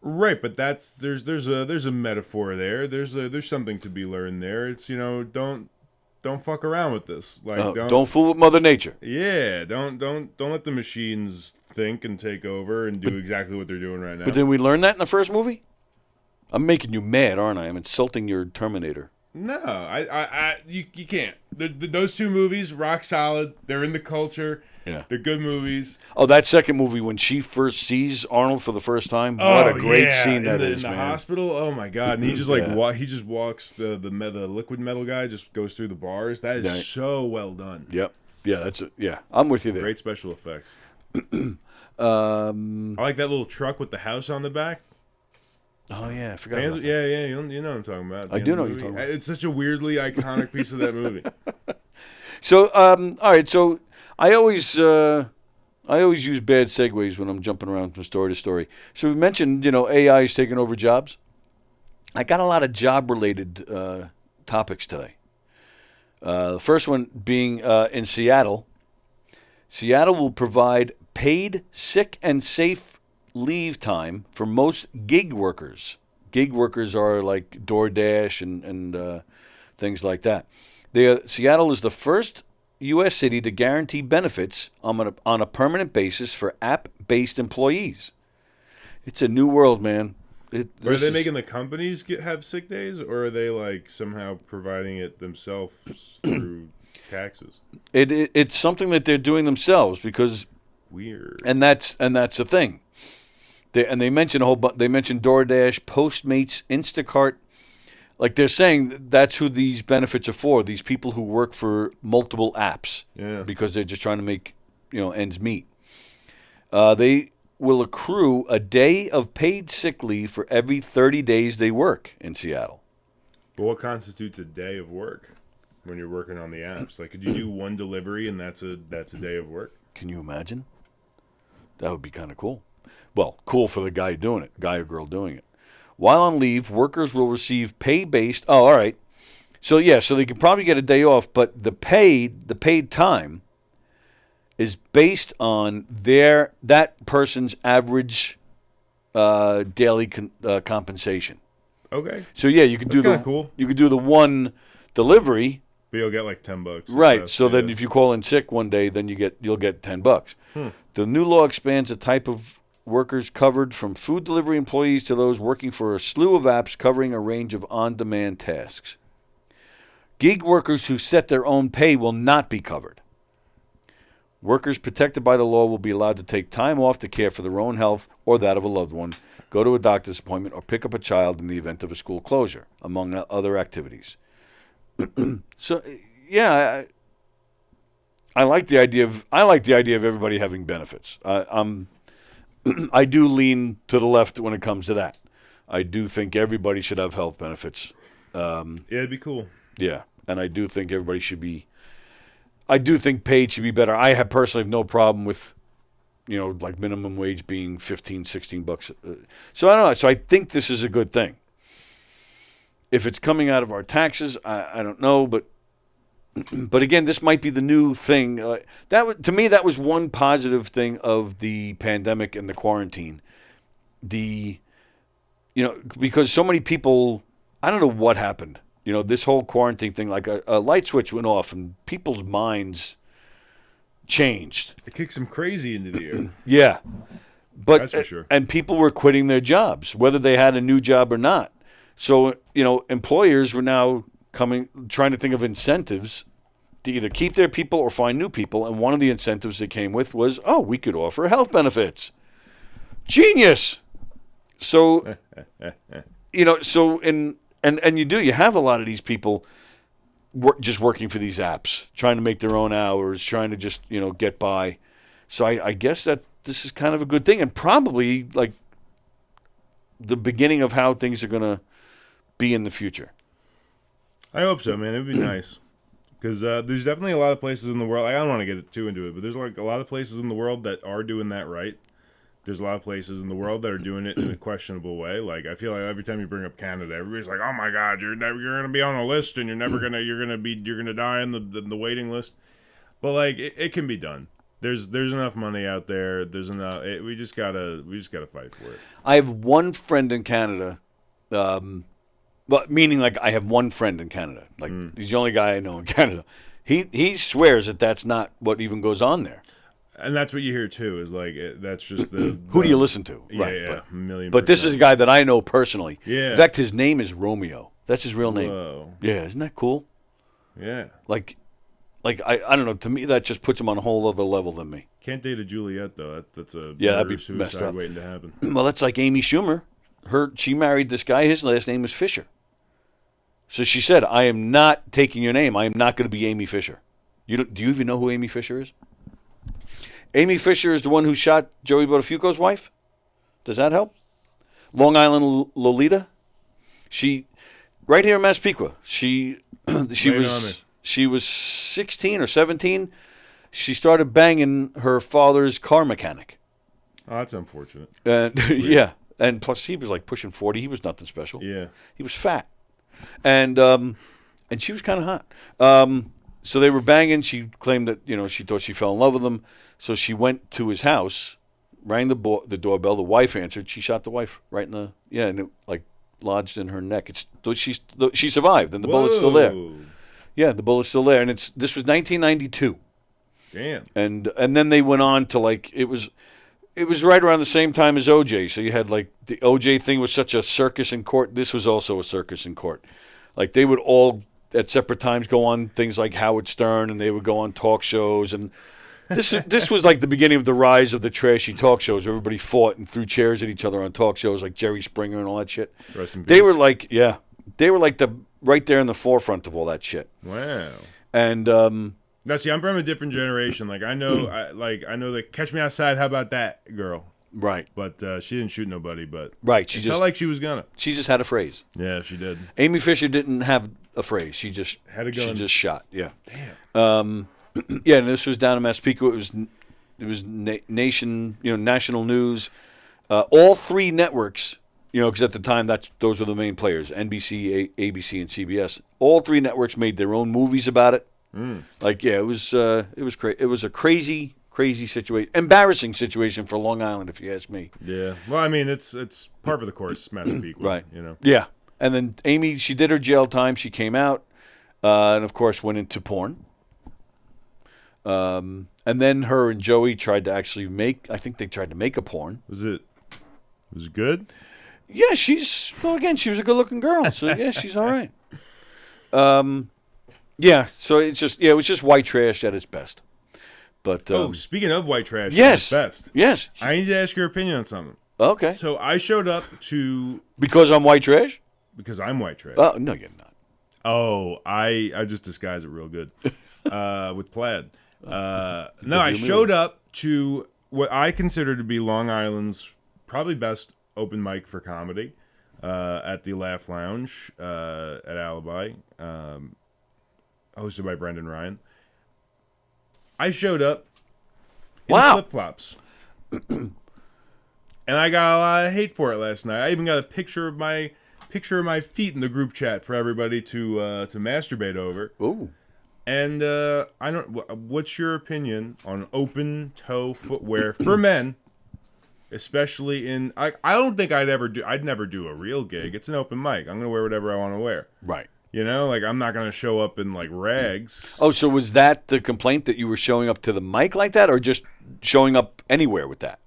Right, but there's a metaphor there. There's something to be learned there. It's don't fuck around with this. Like don't fool with Mother Nature. Yeah, don't let the machines think and take over and do exactly what they're doing right now. But did we learn that in the first movie? I'm making you mad, aren't I? I'm insulting your Terminator. No, you can't. Those 2 movies, rock solid. They're in the culture. Yeah, they're good movies. Oh, that second movie when she first sees Arnold for the first time. What a great scene that is, man. In the hospital. Oh my god! And he just he just walks the liquid metal guy just goes through the bars. That is so well done. Yep. Yeah, I'm with you there. Great special effects. I like that little truck with the house on the back. Oh yeah, I forgot. About that. Yeah, you know what I'm talking about. I do know what you're talking about. It's such a weirdly iconic piece of that movie. So, all right. So I always use bad segues when I'm jumping around from story to story. So we mentioned, AI is taking over jobs. I got a lot of job-related topics today. The first one being in Seattle. Seattle will provide paid sick and safe leave time for most gig workers. Gig workers are like DoorDash and things like that. Seattle is the first U.S. city to guarantee benefits on a permanent basis for app-based employees. It's a new world, man. Are they making the companies have sick days, or are they like somehow providing it themselves through taxes? It's something that they're doing themselves because weird. And that's the thing. They mention a whole they mentioned DoorDash, Postmates, Instacart. Like they're saying that's who these benefits are for. These people who work for multiple apps. Yeah. Because they're just trying to make ends meet. They will accrue a day of paid sick leave for every 30 days they work in Seattle. But what constitutes a day of work when you're working on the apps? Like, could you do one delivery and that's a day of work? Can you imagine? That would be kind of cool. Well, cool for the guy doing it, guy or girl doing it. While on leave, workers will receive pay-based. Oh, all right. So they could probably get a day off, but the paid time is based on that person's average daily compensation. Okay. So you could do cool. You could do the one delivery. But you'll get like $10. Right. So then if you call in sick one day, then you'll get $10. The new law expands the type of workers covered from food delivery employees to those working for a slew of apps covering a range of on-demand tasks. Gig workers who set their own pay will not be covered. Workers protected by the law will be allowed to take time off to care for their own health or that of a loved one, go to a doctor's appointment, or pick up a child in the event of a school closure, among other activities. So, yeah, I like the idea of everybody having benefits. I do lean to the left when it comes to that. I do think everybody should have health benefits. Yeah, it'd be cool. Yeah, and I do think everybody should be. I do think paid should be better. I have personally no problem with, like minimum wage being $15, $16. So I don't know. So I think this is a good thing. If it's coming out of our taxes, I don't know, but again, this might be the new thing. To me, that was one positive thing of the pandemic and the quarantine. Because so many people, I don't know what happened. This whole quarantine thing, like a light switch went off and people's minds changed. It kicked some crazy into the air. Yeah. But, that's for sure. And people were quitting their jobs, whether they had a new job or not. So, employers were now trying to think of incentives to either keep their people or find new people. And one of the incentives they came with was, we could offer health benefits. Genius. So, And you have a lot of these people just working for these apps, trying to make their own hours, trying to just, get by. So I guess that this is kind of a good thing and probably like the beginning of how things are going to be in the future. I hope so, man. It would be nice. Because there's definitely a lot of places in the world, I don't want to get too into it, but there's like a lot of places in the world that are doing that right. There's a lot of places in the world that are doing it in a questionable way. Like I feel like every time you bring up Canada, everybody's like, "Oh my God, you're gonna be on a list, and you're gonna die in the waiting list." But like it can be done. There's enough money out there. There's enough. We just gotta fight for it. I have one friend in Canada, meaning like I have one friend in Canada. Like he's the only guy I know in Canada. He swears that that's not what even goes on there. And that's what you hear too. Is like that's just the who do you listen to? Yeah, right, yeah, but, million. But this is a guy that I know personally. Yeah. In fact, his name is Romeo. That's his real name. Whoa. Yeah, isn't that cool? Yeah. Like I don't know. To me, that just puts him on a whole other level than me. Can't date a Juliet though. That's a that'd be suicide messed up. waiting to happen. Well, that's like Amy Schumer. She married this guy. His last name was Fisher. So she said, "I am not taking your name. I am not going to be Amy Fisher." Do you even know who Amy Fisher is? Amy Fisher is the one who shot Joey Buttafuoco's wife. Does that help? Long Island Lolita. She, right here in Massapequa. She was 16 or 17. She started banging her father's car mechanic. Oh, that's unfortunate. And yeah, and plus he was like pushing 40. He was nothing special. Yeah, he was fat, and she was kind of hot. So they were banging. She claimed that, she thought she fell in love with him. So she went to his house, rang the doorbell. The wife answered. She shot the wife right in the, and it like lodged in her neck. She survived, and the bullet's still there. Yeah, the bullet's still there. And this was 1992. Damn. And then they went on to like, it was, it was right around the same time as OJ. So you had like the OJ thing was such a circus in court. This was also a circus in court. Like they would all at separate times go on things like Howard Stern, and they would go on talk shows. And this was like the beginning of the rise of the trashy talk shows. Everybody fought and threw chairs at each other on talk shows like Jerry Springer and all that shit. They were like, the right there in the forefront of all that shit. Wow. And now, see, I'm from a different generation. Like I know the "Catch Me Outside," how about that girl? Right. But she didn't shoot nobody. But right, she felt like she was gonna. She just had a phrase. Yeah, she did. Amy Fisher didn't have a phrase. She just had a gun. She just shot. Yeah. Damn. Yeah, and this was down in Massapequa. It was national news. All three networks, because at the time those were the main players: NBC, ABC, and CBS. All three networks made their own movies about it. Like, yeah, it was it was a crazy situation, embarrassing situation for Long Island, if you ask me. Yeah. Well, I mean, it's par for the course, Massapequa. Right. Yeah. And then Amy, she did her jail time. She came out, and of course went into porn. And then her and Joey tried to actually I think they tried to make a porn. Was it good? Yeah, she was a good-looking girl, so yeah, she's all right. Yeah, so it was just white trash at its best. But speaking of white trash, yes, at its best. Yes. I need to ask your opinion on something. Okay. So I showed up to because I'm white trash? Because I'm white trash. Oh, no, you're not. Oh, I just disguise it real good with plaid. No, I showed up to what I consider to be Long Island's probably best open mic for comedy at the Laugh Lounge at Alibi, hosted by Brendan Ryan. I showed up in flip-flops. And I got a lot of hate for it last night. I even got a picture of my feet in the group chat for everybody to masturbate over. Ooh. And what's your opinion on open toe footwear for men, especially in I don't think I'd never do a real gig. It's an open mic. I'm going to wear whatever I want to wear. Right. Like I'm not going to show up in like rags. Oh, so was that the complaint, that you were showing up to the mic like that, or just showing up anywhere with that?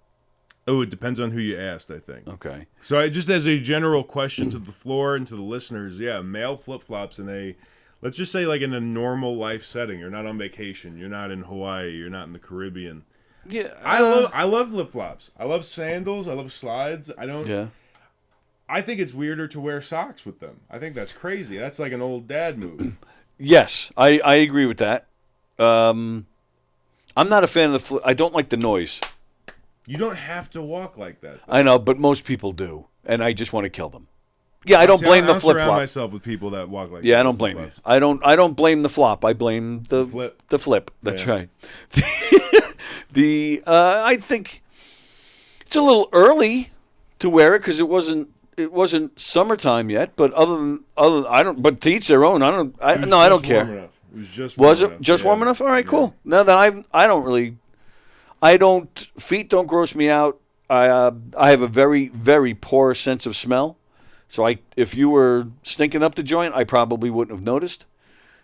Oh, it depends on who you asked, I think. Okay. So just as a general question to the floor and to the listeners, yeah, male flip-flops let's just say like in a normal life setting. You're not on vacation. You're not in Hawaii. You're not in the Caribbean. Yeah. I love flip-flops. I love sandals. I love slides. Yeah. I think it's weirder to wear socks with them. I think that's crazy. That's like an old dad move. Yes, I agree with that. I'm not a fan of I don't like the noise. You don't have to walk like that, though. I know, but most people do, and I just want to kill them. Yeah, I don't blame the flip flop. I surround myself with people that walk like that. Yeah, I don't blame you. I don't blame the flop. I blame the flip. The flip. That's right. I think it's a little early to wear it because it wasn't summertime yet. But But to each their own. I don't care. Enough. It was just warm enough. Just warm enough? All right, cool. Now that feet don't gross me out. I have a very, very poor sense of smell. So if you were stinking up the joint, I probably wouldn't have noticed.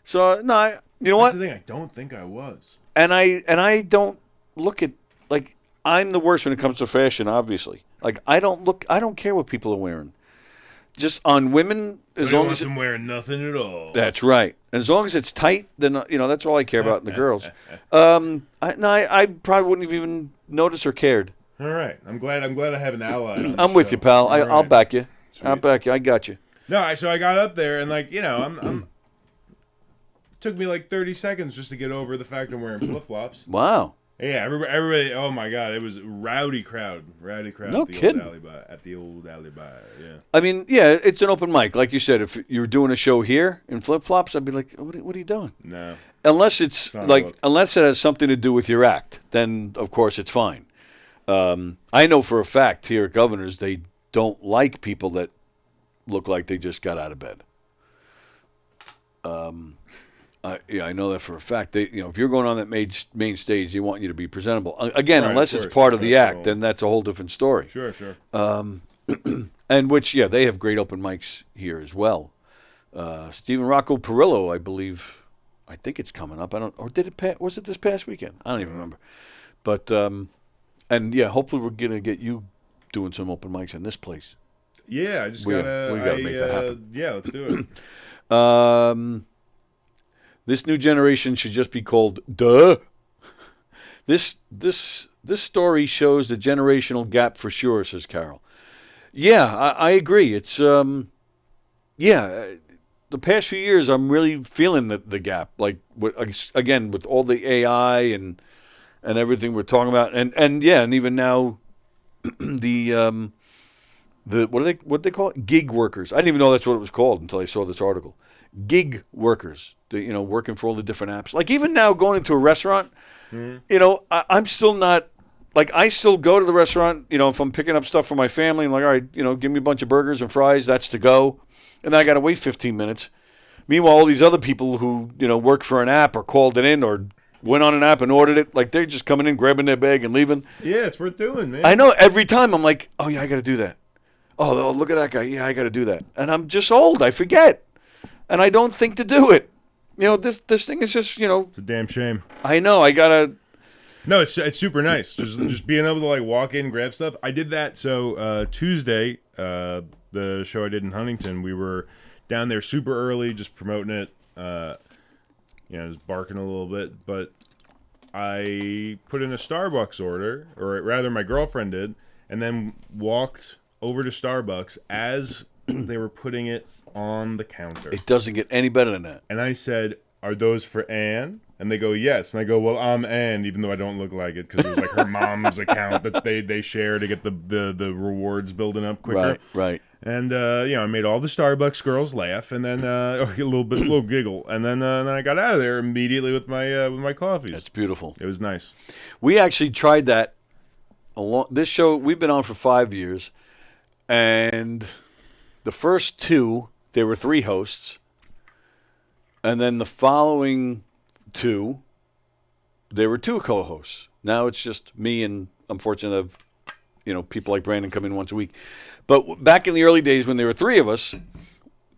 So no, you know what? That's the thing. I don't think I was. And I don't look at, like, I'm the worst when it comes to fashion, obviously. Like, I don't care what people are wearing. Just on women, as long as I'm wearing nothing at all. That's right. And as long as it's tight, then that's all I care about in the girls. I probably wouldn't have even noticed or cared. All right. I'm glad I have an ally. I'm with you, pal. I'll back you. Sweet. I'll back you. I got you. No, so I got up there and I'm took me like 30 seconds just to get over the fact I'm wearing flip-flops. Wow. Yeah, everybody, oh my God, it was a rowdy crowd. No kidding. At the old Alibi, yeah. I mean, yeah, it's an open mic. Like you said, if you were doing a show here in flip-flops, I'd be like, what are you doing? No. Unless it has something to do with your act, then of course it's fine. I know for a fact here at Governor's, they don't like people that look like they just got out of bed. I know that for a fact. If you're going on that main stage, they want you to be presentable. Again, right, unless it's part of the act, then that's a whole different story. Sure. And which, they have great open mics here as well. Stephen Rocco Perillo, I think it's coming up. Was it this past weekend? I don't even remember. But And yeah, hopefully we're gonna get you doing some open mics in this place. Yeah, I just we gotta make that happen. Yeah, let's do it. This new generation should just be called Duh. This story shows the generational gap for sure, says Carol. Yeah, I agree. It's the past few years I'm really feeling the gap. Like again with all the AI and everything we're talking about, and even now the what they call it, gig workers. I didn't even know that's what it was called until I saw this article. Gig workers, working for all the different apps. Like even now going into a restaurant, I'm still not, like I still go to the restaurant, if I'm picking up stuff for my family, I'm like, all right, give me a bunch of burgers and fries, that's to go. And then I got to wait 15 minutes. Meanwhile, all these other people who, work for an app or called it in or went on an app and ordered it, like they're just coming in, grabbing their bag and leaving. Yeah, it's worth doing, man. I know every time I'm like, oh yeah, I got to do that. Oh, look at that guy. Yeah, I got to do that. And I'm just old. I forget. And I don't think to do it. This thing is just, It's a damn shame. I know. I got to. No, it's super nice. Just being able to like walk in, grab stuff. I did that. So Tuesday, the show I did in Huntington, we were down there super early, just promoting it. Just barking a little bit. But I put in a Starbucks order, or rather my girlfriend did, and then walked over to Starbucks as they were putting it on the counter. It doesn't get any better than that. And I said, "Are those for Anne?" And they go, "Yes." And I go, "Well, I'm Anne," even though I don't look like it, because it was like her mom's account that they share to get the rewards building up quicker. Right. And I made all the Starbucks girls laugh, and then a little giggle, and then I got out of there immediately with my coffees. That's beautiful. It was nice. We actually tried that. This show we've been on for 5 years, and the first 2 there were 3 hosts, and then the following 2 there were 2 co-hosts. Now it's just me, and I'm fortunate to have people like Brandon come in once a week. But back in the early days when there were 3 of us,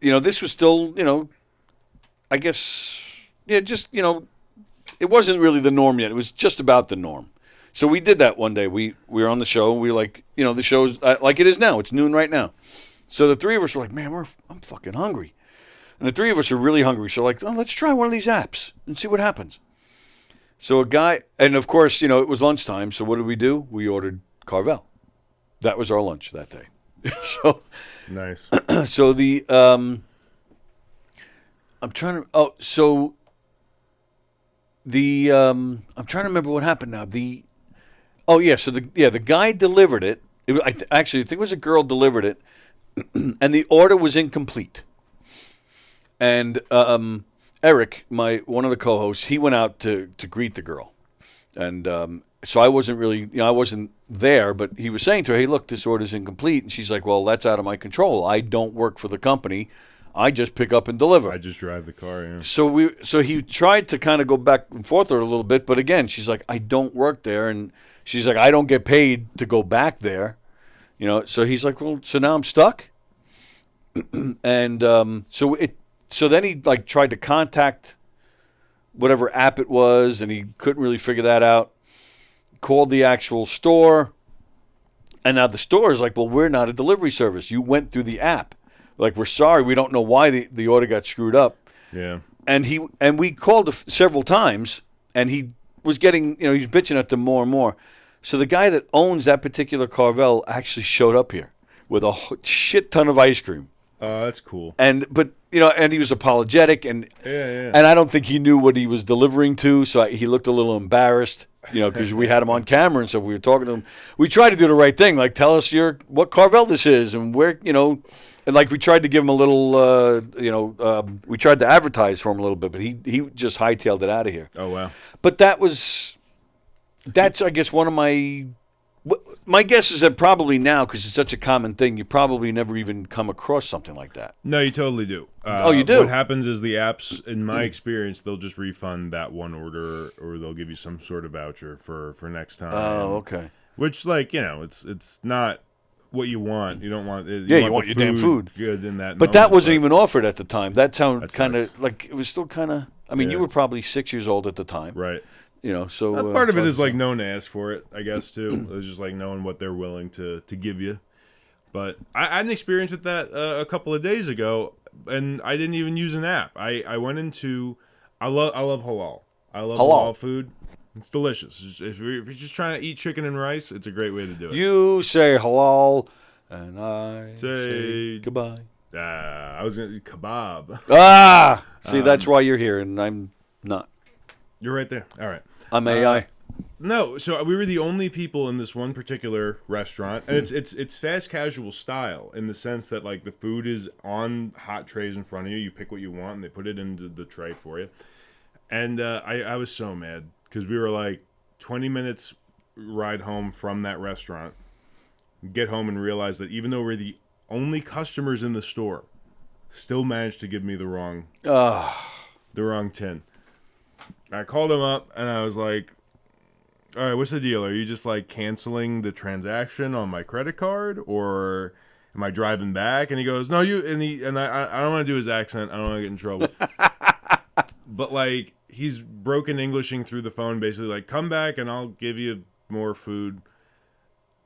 this was still, I guess, just, it wasn't really the norm yet. It was just about the norm. So we did that one day. We were on the show. We were like, the show's like it is now. It's noon right now. So the 3 of us were like, man, I'm fucking hungry. And the 3 of us are really hungry. So like, let's try one of these apps and see what happens. So a guy, and of course, it was lunchtime. So what did we do? We ordered Carvel. That was our lunch that day. So nice. So the I'm trying to remember what happened now. The guy delivered it. I think it was a girl delivered it, and the order was incomplete. And Eric, one of the co-hosts, he went out to greet the girl, and so I wasn't really, I wasn't there, but he was saying to her, hey, look, this order's incomplete. And she's like, well, that's out of my control. I don't work for the company. I just pick up and deliver. I just drive the car, yeah. So he tried to kind of go back and forth with her a little bit, but again, she's like, I don't work there. And she's like, I don't get paid to go back there. So he's like, well, so now I'm stuck. And so then he like tried to contact whatever app it was, and he couldn't really figure that out. Called the actual store, and now the store is like, well, we're not a delivery service. You went through the app. Like, we're sorry, we don't know why the order got screwed up. Yeah. And we called several times, and he was getting, he's bitching at them more and more. So the guy that owns that particular Carvel actually showed up here with a shit ton of ice cream. Oh, that's cool. And he was apologetic, and and I don't think he knew what he was delivering to, so he looked a little embarrassed. Because we had him on camera and stuff. We were talking to him. We tried to do the right thing, like tell us what Carvel this is and where, and like we tried to give him a little, we tried to advertise for him a little bit, but he just hightailed it out of here. Oh wow! But that's I guess one of my guess is that probably now, because it's such a common thing, you probably never even come across something like that. No, you totally do. You do? What happens is the apps, in my experience, they'll just refund that one order, or they'll give you some sort of voucher for next time. Oh, okay. Which, like, it's not what you want. You don't want it. You want your damn food. Good in that. But that wasn't even offered at the time. That sounded kind of like, it was still kind of, you were probably 6 years old at the time. Right. So part of it is like knowing to ask for it, I guess too. It's just like knowing what they're willing to give you. But I had an experience with that a couple of days ago, and I didn't even use an app. I went into I love halal. I love halal food. It's delicious. If you're just trying to eat chicken and rice, it's a great way to do it. You say halal, and I say goodbye. I was going to kebab. See, that's why you're here, and I'm not. You're right there. All right. I'm AI. No, so we were the only people in this one particular restaurant, and it's fast casual style in the sense that like the food is on hot trays in front of you. You pick what you want, and they put it into the tray for you. And I was so mad because we were like 20 minutes ride home from that restaurant. Get home and realize that even though we're the only customers in the store, still managed to give me the wrong tin. I called them up and I was like, all right, what's the deal? Are you just like canceling the transaction on my credit card, or am I driving back? And he goes, no, you, and I don't want to do his accent. I don't want to get in trouble. But like, he's broken Englishing through the phone, basically like, come back and I'll give you more food.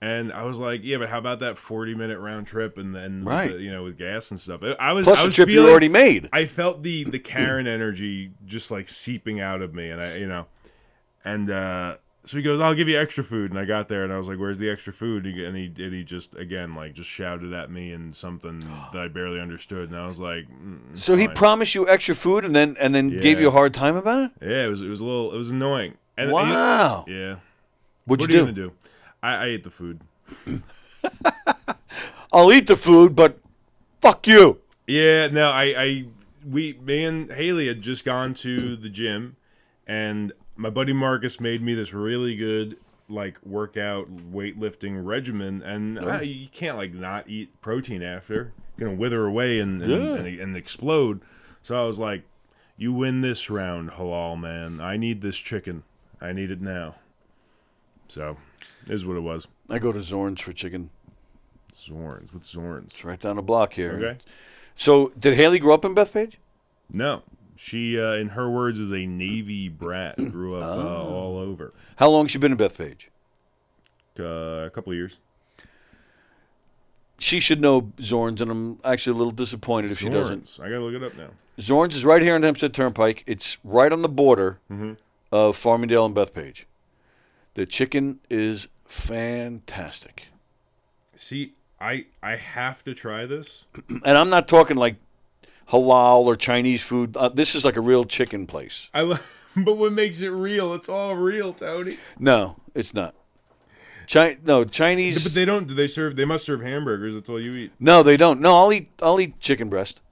And I was like, yeah, but how about that 40-minute round trip and then, with gas and stuff? Plus a trip you already made. I felt the Karen energy just like seeping out of me, and so he goes, I'll give you extra food. And I got there and I was like, where's the extra food? And he just, again, like just shouted at me in something that I barely understood. And I was like, so fine. He promised you extra food and then gave you a hard time about it? Yeah, it was annoying. And wow. Yeah. What you gonna do? I ate the food. I'll eat the food, but fuck you. Yeah, no, me and Haley had just gone to the gym, and my buddy Marcus made me this really good like workout weightlifting regimen, and you can't like not eat protein after. You're gonna wither away and explode. So I was like, you win this round, halal man. I need this chicken. I need it now. So, is what it was. I go to Zorn's for chicken. Zorn's? What's Zorn's? It's right down the block here. Okay. So, did Haley grow up in Bethpage? No. She, in her words, is a Navy brat. Grew up all over. How long has she been in Bethpage? A couple of years. She should know Zorn's, and I'm actually a little disappointed if she doesn't. I got to look it up now. Zorn's is right here on the Hempstead Turnpike. It's right on the border of Farmingdale and Bethpage. The chicken is fantastic. See, I have to try this. And I'm not talking like halal or Chinese food. This is like a real chicken place. But what makes it real? It's all real, Tony. No, it's not. Chinese. But they don't. Do they serve? They must serve hamburgers. That's all you eat. No, they don't. No, I'll eat chicken breast.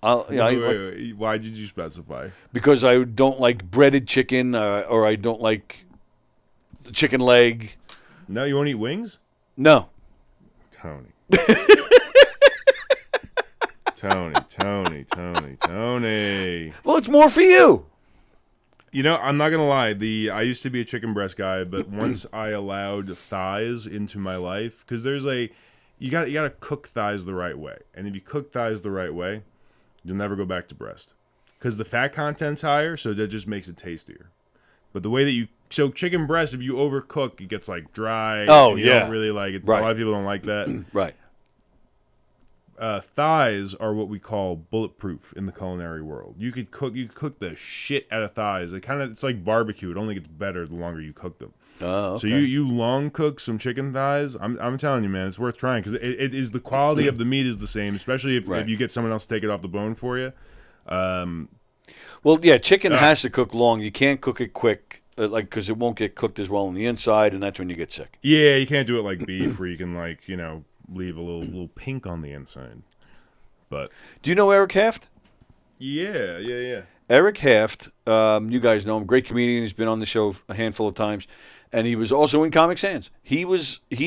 Wait. Why did you specify? Because I don't like breaded chicken, or I don't like the chicken leg. No, you won't eat wings? No. Tony. Tony. Well, it's more for you. You know, I'm not gonna lie. I used to be a chicken breast guy, but once I allowed thighs into my life, because you gotta cook thighs the right way, and if you cook thighs the right way, you'll never go back to breast, because the fat content's higher, so that just makes it tastier. But the way that so chicken breast, if you overcook, it gets like dry. Oh, you don't really like it. Right. A lot of people don't like that. Right. Thighs are what we call bulletproof in the culinary world. You could cook the shit out of thighs. It's like barbecue. It only gets better the longer you cook them. Oh, okay. So you long cook some chicken thighs. I'm telling you, man, it's worth trying, because it is, the quality of the meat is the same, especially if you get someone else to take it off the bone for you. Well, yeah, chicken has to cook long. You can't cook it quick, because it won't get cooked as well on the inside, and that's when you get sick. Yeah, you can't do it like beef, where you can leave a little pink on the inside. But do you know Eric Haft? Yeah. Eric Haft, you guys know him, great comedian. He's been on the show a handful of times, and he was also in Comic Sans. He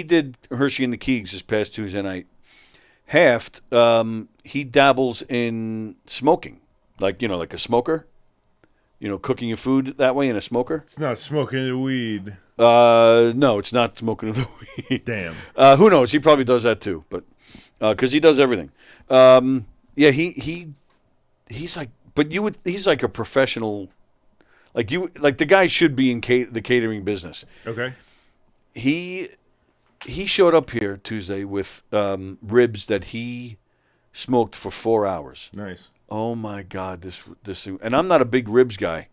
did Hershey and the Keegs this past Tuesday night. Haft, he dabbles in smoking, like a smoker. Cooking your food that way in a smoker. It's not smoking the weed. No, it's not smoking the weed. Damn. Who knows? He probably does that too, but because he does everything. Yeah, he's like, but he's like a professional, Like the guy should be in the catering business. Okay. He showed up here Tuesday with ribs that he smoked for 4 hours. Nice. Oh my God, this thing. And I'm not a big ribs guy.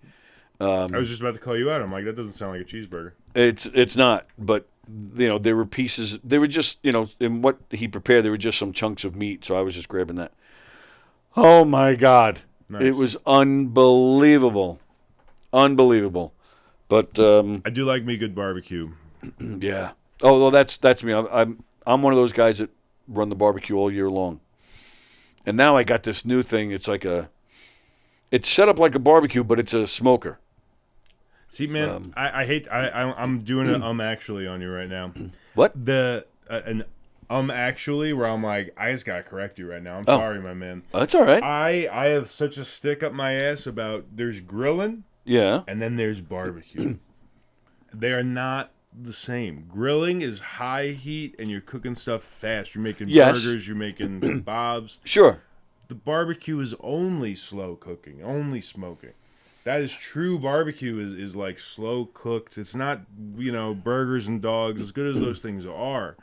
I was just about to call you out. I'm like, that doesn't sound like a cheeseburger. It's not, but there were pieces. They were just in what he prepared. There were just some chunks of meat, so I was just grabbing that. Oh my God, nice. It was unbelievable. But I do like me good barbecue. Yeah. Oh, well, that's me. I'm one of those guys that run the barbecue all year long. And now I got this new thing. It's like it's set up like a barbecue, but it's a smoker. See, man, I hate. I'm doing an actually on you right now. What? An actually where I'm like, I just gotta correct you right now. I'm sorry, my man. That's all right. I have such a stick up my ass about there's grilling, yeah, and then there's barbecue. They are not the same. Grilling is high heat, and you're cooking stuff fast. You're making burgers. You're making kebabs. Sure. The barbecue is only slow cooking, only smoking. That is true. Barbecue is like slow cooked. It's not, burgers and dogs, as good as those things are.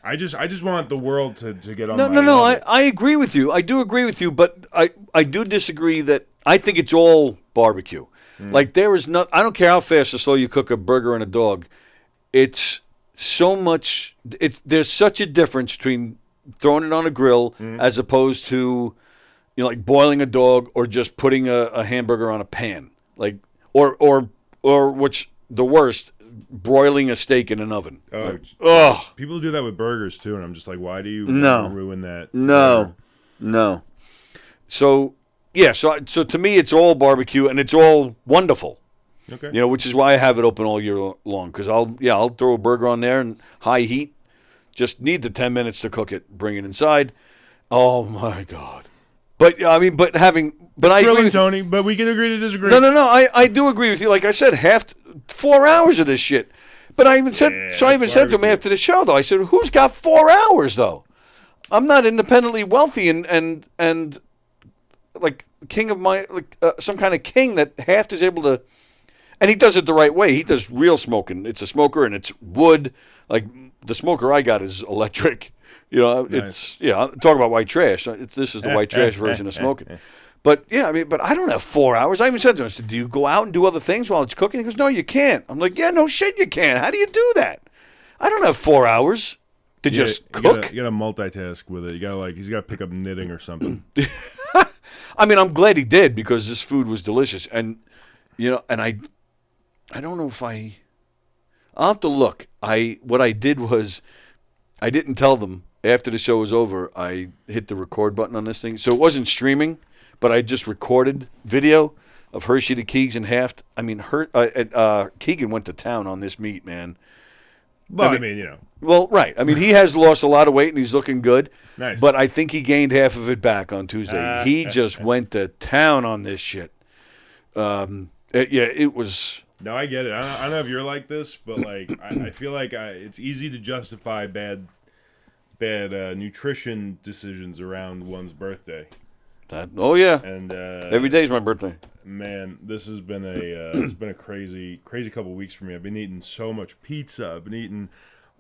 I just want the world to get on. No. I agree with you. I do agree with you, but I do disagree that I think it's all barbecue. Like there is not. I don't care how fast or slow you cook a burger and a dog. It's so much. There's such a difference between throwing it on a grill as opposed to, like boiling a dog or just putting a hamburger on a pan, like or which the worst, broiling a steak in an oven. Oh, people do that with burgers too, and I'm just like, why do you ruin that? No. So yeah, so to me, it's all barbecue and it's all wonderful. Okay. Which is why I have it open all year long, because I'll throw a burger on there and high heat. Just need the 10 minutes to cook it, bring it inside. Oh my God. But I agree with Tony, but we can agree to disagree. No. I do agree with you. Like I said, 4 hours of this shit. But I even said to him after the show though. I said, "Who's got 4 hours though? I'm not independently wealthy and like king of my some kind of king that half is able to." And he does it the right way. He does real smoking. It's a smoker and it's wood. Like the smoker I got is electric. Nice. It's talk about white trash. This is the white trash version of smoking. But but I don't have 4 hours. I even said to him, I said, "Do you go out and do other things while it's cooking?" He goes, "No, you can't." I'm like, "Yeah, no shit, you can. How do you do that? I don't have 4 hours to just cook." You got to multitask with it. You got he's got to pick up knitting or something. I'm glad he did because this food was delicious, and and I don't know if I'll have to look. What I did was I didn't tell them after the show was over. I hit the record button on this thing, so it wasn't streaming, but I just recorded video of Hershey to Keegs and Haft. Keegan went to town on this meat, man. Well, Well, right. He has lost a lot of weight and he's looking good. Nice. But I think he gained half of it back on Tuesday. He just went to town on this shit. It was. No, I get it. I don't know if you're like this, but I feel like it's easy to justify bad nutrition decisions around one's birthday. And every day's my birthday. Man, this has been a crazy couple weeks for me. I've been eating so much pizza. I've been eating.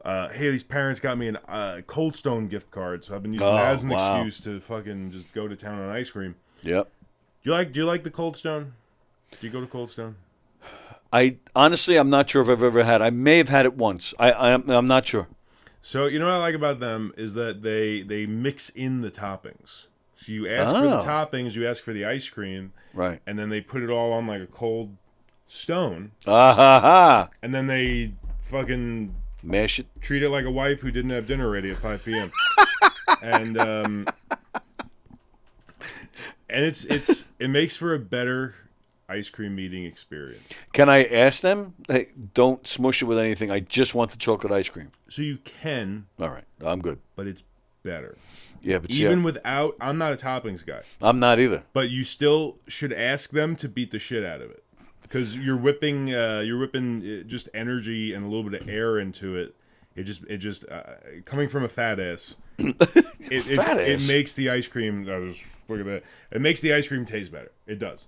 Haley's parents got me a Cold Stone gift card, so I've been using that as an excuse to fucking just go to town on ice cream. Yep. Do you like the Cold Stone? Do you go to Cold Stone? Honestly, I'm not sure if I've ever had. I may have had it once. I'm not sure. So what I like about them is that they mix in the toppings. So you ask for the toppings, you ask for the ice cream, right? And then they put it all on like a cold stone. And then they fucking mash it. Treat it like a wife who didn't have dinner ready at 5 p.m. and it makes for a better ice cream eating experience. Can I ask them? Hey, don't smush it with anything. I just want the chocolate ice cream. So you can. All right, I'm good. But it's better. Yeah, but even without, I'm not a toppings guy. I'm not either. But you still should ask them to beat the shit out of it, because you're whipping just energy and a little bit of air into it. It just coming from a fat ass. It makes the ice cream. Look at that. It makes the ice cream taste better. It does.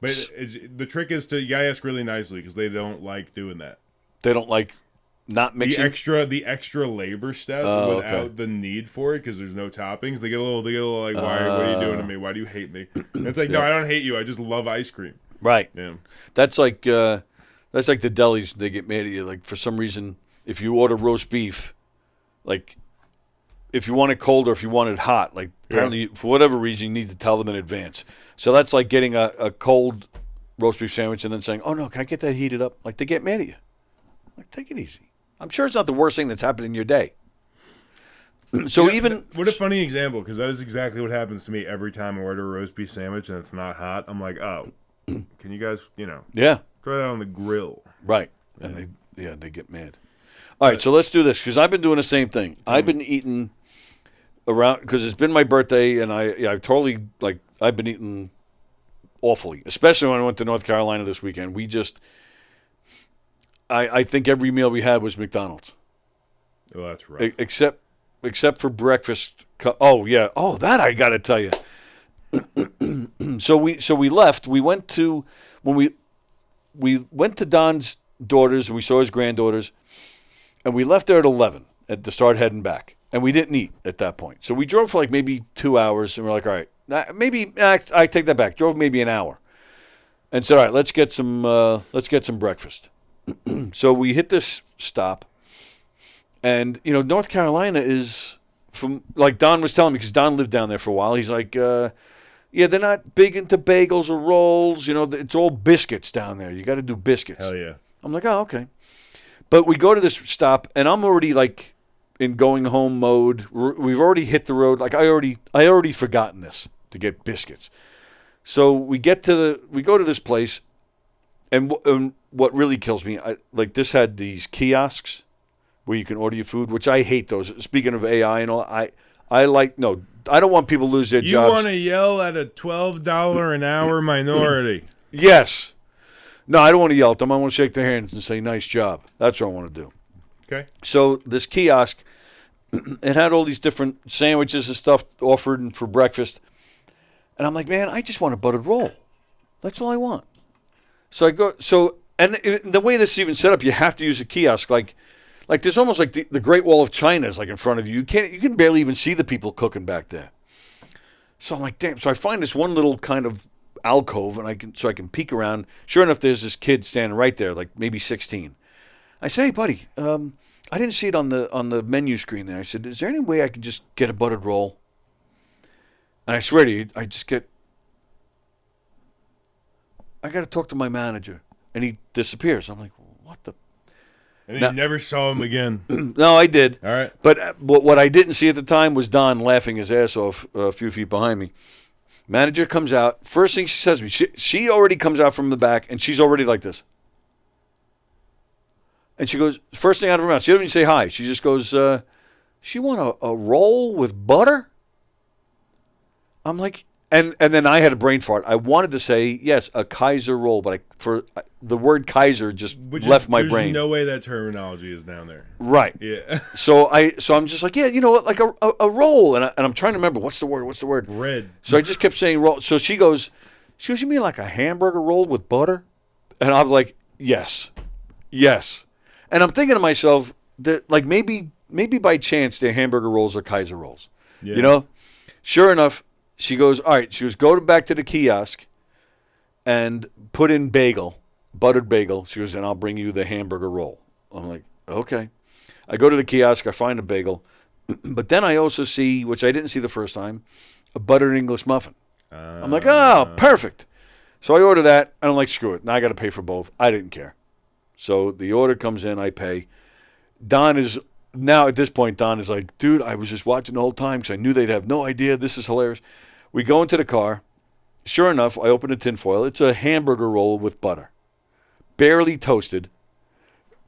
But the trick is you gotta ask really nicely because they don't like doing that. They don't like not mixing the extra labor step without the need for it because there's no toppings. They get a little like, what are you doing to me? Why do you hate me? And it's like, no, I don't hate you. I just love ice cream. Right. Yeah. That's like the delis. They get mad at you. Like for some reason, if you order roast beef, like if you want it cold or if you want it hot, like apparently for whatever reason you need to tell them in advance. So that's like getting a cold roast beef sandwich and then saying, "Oh no, can I get that heated up?" Like they get mad at you. Like take it easy. I'm sure it's not the worst thing that's happened in your day. So what a funny example, because that is exactly what happens to me every time I order a roast beef sandwich and it's not hot. I'm like, oh, can you guys, throw that on the grill? Right. And they get mad. All right, so let's do this, because I've been doing the same thing. I've been eating around, because it's been my birthday, and I've totally, I've been eating awfully, especially when I went to North Carolina this weekend. We just, I think every meal we had was McDonald's. Oh, that's right. Except for breakfast. Oh, yeah. Oh, that I got to tell you. So we left. We went to, we went to Don's daughters, and we saw his granddaughters, and we left there at 11 to start heading back. And we didn't eat at that point. So we drove for like maybe 2 hours, and we're like, all right, maybe I take that back. Drove maybe an hour, and said, all right, let's get some breakfast. So we hit this stop, and North Carolina is from, like Don was telling me, because Don lived down there for a while. He's like, yeah, they're not big into bagels or rolls. It's all biscuits down there. You got to do biscuits. Hell yeah. I'm like, oh, okay. But we go to this stop, and I'm already like in going home mode. We've already hit the road. Like I already forgotten this to get biscuits. So we go to this place, and what really kills me, this had these kiosks where you can order your food, which I hate those. Speaking of AI and all, I don't want people to lose their jobs. You want to yell at a $12 an hour minority. Yes. No, I don't want to yell at them. I want to shake their hands and say, nice job. That's what I want to do. Okay. So this kiosk, it had all these different sandwiches and stuff offered for breakfast. And I'm like, man, I just want a buttered roll. That's all I want. So I go, and the way this is even set up, you have to use a kiosk. Like there's almost like the Great Wall of China is like in front of you. You can barely even see the people cooking back there. So I'm like, damn. So I find this one little kind of alcove, and I can peek around. Sure enough, there's this kid standing right there, like maybe 16. I say, hey, buddy, I didn't see it on the menu screen there. I said, is there any way I can just get a buttered roll? And I swear to you, I got to talk to my manager. And he disappears. I'm like, what the? And then you never saw him again. No, I did. All right. But what I didn't see at the time was Don laughing his ass off a few feet behind me. Manager comes out. First thing she says to me, she already comes out from the back, and she's already like this. And she goes, first thing out of her mouth, she doesn't even say hi. She just goes, she want a roll with butter? I'm like, and then I had a brain fart. I wanted to say, yes, a Kaiser roll, but the word Kaiser just left my brain. There's no way that terminology is down there. Right. Yeah. So I'm just like, yeah, you know what, like a roll. And I'm trying to remember, what's the word? Bread. So I just kept saying roll. So she goes, you mean like a hamburger roll with butter? And I'm like, yes. And I'm thinking to myself, that like maybe by chance their hamburger rolls are Kaiser rolls. Yeah. Sure enough, she goes, all right. She goes, go back to the kiosk and put in buttered bagel. She goes, and I'll bring you the hamburger roll. I'm like, okay. I go to the kiosk. I find a bagel. But then I also see, which I didn't see the first time, a buttered English muffin. I'm like, oh, perfect. So I order that, and I'm like, screw it. Now I got to pay for both. I didn't care. So the order comes in. I pay. Now, at this point, Don is like, dude, I was just watching the whole time because I knew they'd have no idea. This is hilarious. We go into the car. Sure enough, I open the tinfoil. It's a hamburger roll with butter, barely toasted.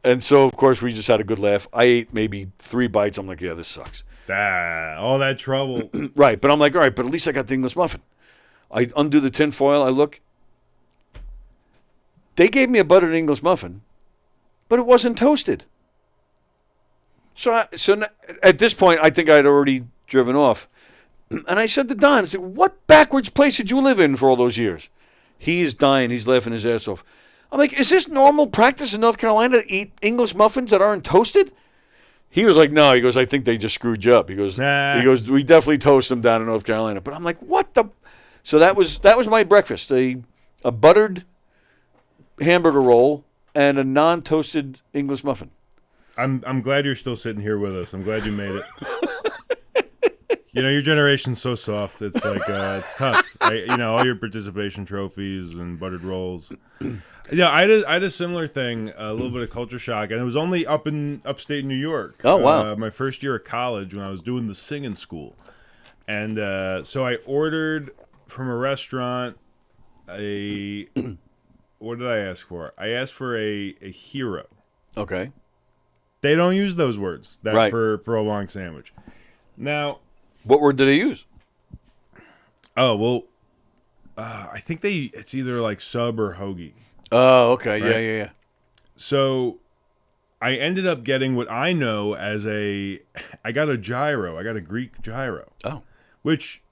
And so, of course, we just had a good laugh. I ate maybe 3 bites. I'm like, yeah, this sucks. All that trouble. Right, but I'm like, all right, but at least I got the English muffin. I undo the tinfoil. I look. They gave me a buttered English muffin, but it wasn't toasted. So at this point, I think I'd already driven off. And I said to Don, I said, what backwards place did you live in for all those years? He is dying. He's laughing his ass off. I'm like, is this normal practice in North Carolina to eat English muffins that aren't toasted? He was like, no. He goes, I think they just screwed you up. He goes, we definitely toast them down in North Carolina. But I'm like, what the? So that was my breakfast: a buttered hamburger roll and a non-toasted English muffin. I'm glad you're still sitting here with us. I'm glad you made it. Your generation's so soft. It's like it's tough. All your participation trophies and buttered rolls. Yeah, I had a similar thing, a little bit of culture shock, and it was only up in upstate New York. Oh, wow. My first year of college when I was doing the singing school. And so I ordered from a restaurant what did I ask for? I asked for a hero. Okay. They don't use those words right. for a long sandwich. Now, what word did they use? Oh, well, I think it's either like sub or hoagie. Oh, okay. Right? Yeah. So I ended up getting what I know as I got a gyro. I got a Greek gyro. Oh. Which,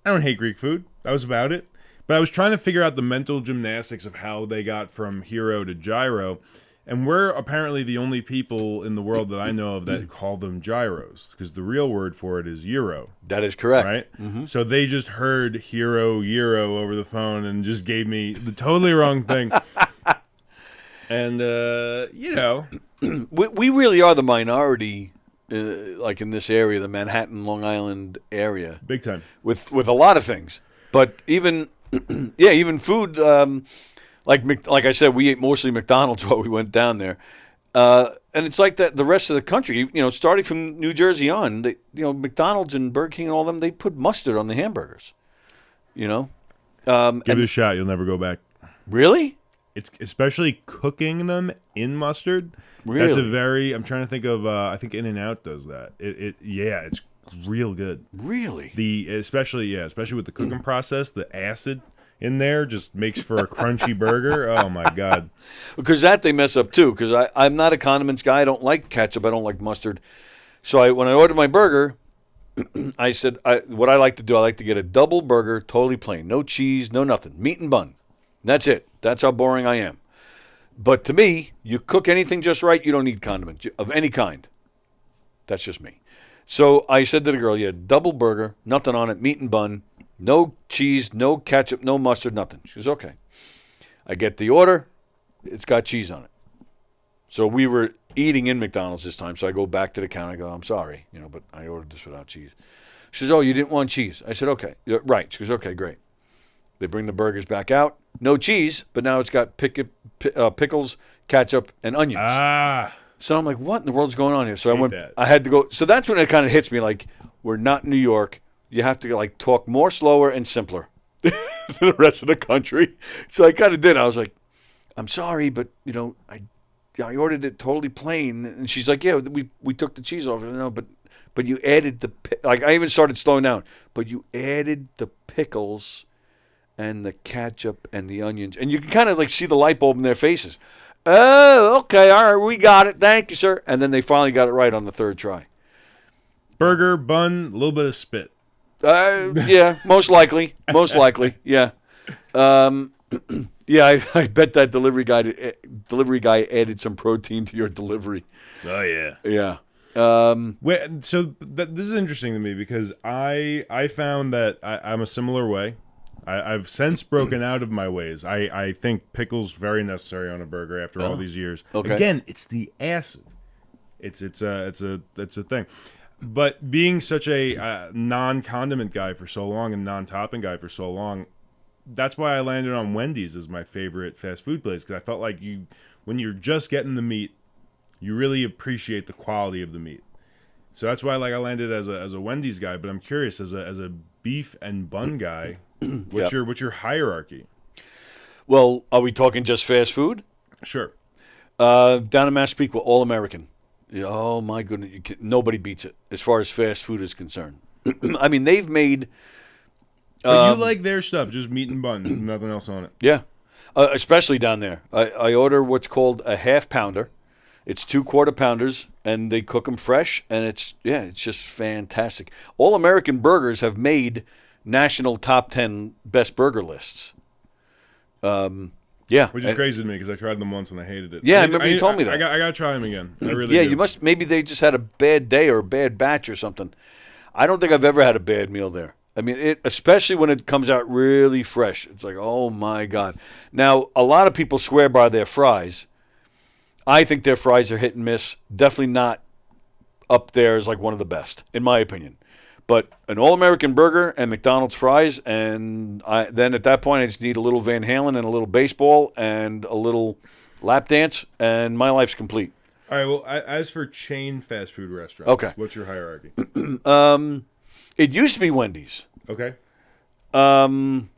I don't hate Greek food. That was about it. But I was trying to figure out the mental gymnastics of how they got from hero to gyro. And we're apparently the only people in the world that I know of that call them gyros, because the real word for it is gyro. That is correct. Right? Mm-hmm. So they just heard gyro over the phone and just gave me the totally wrong thing. And, we really are the minority, like in this area, the Manhattan, Long Island area. Big time. With a lot of things. But even, even food... Like I said, we ate mostly McDonald's while we went down there, and it's like that the rest of the country. Starting from New Jersey on, McDonald's and Burger King and all them, they put mustard on the hamburgers. Give it a shot; you'll never go back. Really? It's especially cooking them in mustard. Really? That's a very. I'm trying to think of. I think In-N-Out does that. It's real good. Really? Especially with the cooking process, the acid in there just makes for a crunchy burger. Oh, my God. Because that they mess up, too, because I'm not a condiments guy. I don't like ketchup. I don't like mustard. So when I ordered my burger, I said, what I like to do, I like to get a double burger, totally plain. No cheese, no nothing. Meat and bun. That's it. That's how boring I am. But to me, you cook anything just right, you don't need condiments of any kind. That's just me. So I said to the girl, double burger, nothing on it, meat and bun. No cheese, no ketchup, no mustard, nothing. She goes, okay. I get the order. It's got cheese on it. So we were eating in McDonald's this time. So I go back to the counter. I go, I'm sorry, but I ordered this without cheese. She says, oh, you didn't want cheese. I said, okay. Right. She goes, okay, great. They bring the burgers back out. No cheese, but now it's got pickles, ketchup, and onions. Ah. So I'm like, what in the world's going on here? So I had to go. So that's when it kind of hits me like, we're not in New York. You have to talk more slower and simpler than the rest of the country. So I kind of did. I was like, I'm sorry, but I ordered it totally plain. And she's like, yeah, we took the cheese off. No, but you added I even started slowing down. But you added the pickles and the ketchup and the onions, and you can kind of see the light bulb in their faces. Oh, okay, all right, we got it. Thank you, sir. And then they finally got it right on the third try. Burger, bun, a little bit of spit. Yeah, most likely. Yeah. I bet that delivery guy added some protein to your delivery. Oh, yeah. Yeah. This is interesting to me because I found that I'm a similar way. I've since broken out of my ways. I think pickles very necessary on a burger after all these years. Okay. Again, it's the acid. It's a thing. But being such a non-condiment guy for so long and non-topping guy for so long, that's why I landed on Wendy's as my favorite fast food place, because I felt like when you're just getting the meat, you really appreciate the quality of the meat. So that's why I landed as a Wendy's guy. But I'm curious, as a beef and bun guy, what's your hierarchy? Well, are we talking just fast food? Sure. Down in Massapequa, all American. Oh, my goodness. Nobody beats it as far as fast food is concerned. I mean, they've made... But you like their stuff, just meat and bun, nothing else on it. Yeah, especially down there. I order what's called a half pounder. It's 2 quarter pounders, and they cook them fresh, and it's just fantastic. All American burgers have made national top 10 best burger lists. Yeah, Which is crazy to me because I tried them once and I hated it. Yeah, I remember you told me that. I got to try them again. I really yeah, do. you must. Maybe they just had a bad day or a bad batch or something. I don't think I've ever had a bad meal there. I mean, especially when it comes out really fresh. It's like, oh my God. Now, a lot of people swear by their fries. I think their fries are hit and miss. Definitely not up there as like one of the best, in my opinion. But an all-American burger and McDonald's fries, and then at that point I just need a little Van Halen and a little baseball and a little lap dance, and my life's complete. All right, well, as for chain fast food restaurants, Okay. What's your hierarchy? It used to be Wendy's. Okay. 20,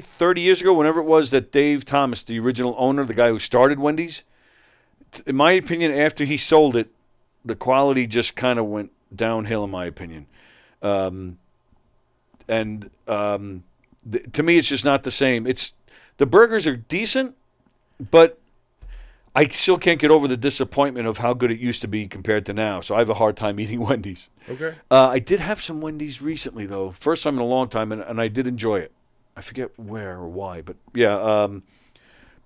30 years ago, whenever it was that Dave Thomas, the original owner, the guy who started Wendy's, in my opinion, after he sold it, the quality just kind of went downhill, in my opinion. To me, it's just not the same. The burgers are decent, but I still can't get over the disappointment of how good it used to be compared to now. So I have a hard time eating Wendy's. Okay. I did have some Wendy's recently, though. First time in a long time, and I did enjoy it. I forget where or why, but yeah.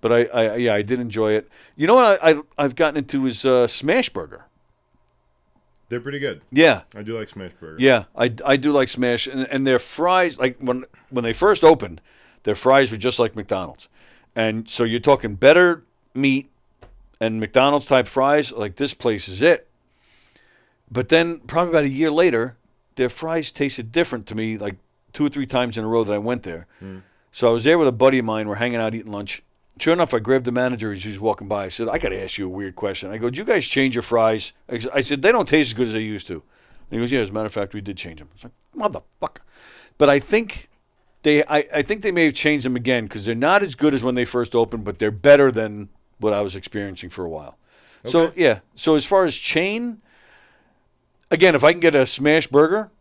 But I did enjoy it. You know what I've gotten into is Smash Burger. They're pretty good. Yeah. I do like Smash Burger. Yeah, I do like Smash. And their fries, like when they first opened, their fries were just like McDonald's. And so you're talking better meat and McDonald's type fries, like this place is it. But then probably about a year later, their fries tasted different to me, like 2 or 3 times in a row that I went there. So I was there with a buddy of mine. We're hanging out eating lunch. Sure enough, I grabbed the manager as he was walking by. I said, I got to ask you a weird question. I go, did you guys change your fries? I said, they don't taste as good as they used to. And he goes, yeah, as a matter of fact, we did change them. I was like, motherfucker. But I think I think they may have changed them again because they're not as good as when they first opened, but they're better than what I was experiencing for a while. Okay. So, yeah. So as far as chain, again, if I can get a smash burger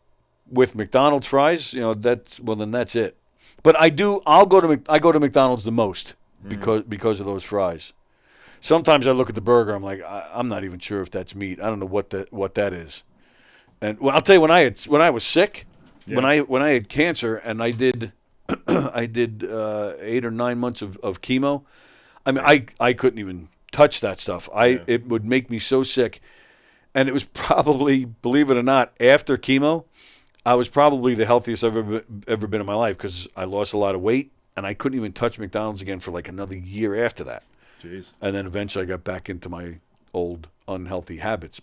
with McDonald's fries, then that's it. But I go to McDonald's the most because of those fries. Sometimes I look at the burger, I'm like, I'm not even sure if that's meat. I don't know what that is. And I'll tell you, when I was sick, when I had cancer, and I did 8 or 9 months of chemo. I mean, I couldn't even touch that stuff. It would make me so sick. And it was probably, believe it or not, after chemo, I was probably the healthiest I've ever been in my life because I lost a lot of weight, and I couldn't even touch McDonald's again for like another year after that. Jeez. And then eventually I got back into my old unhealthy habits.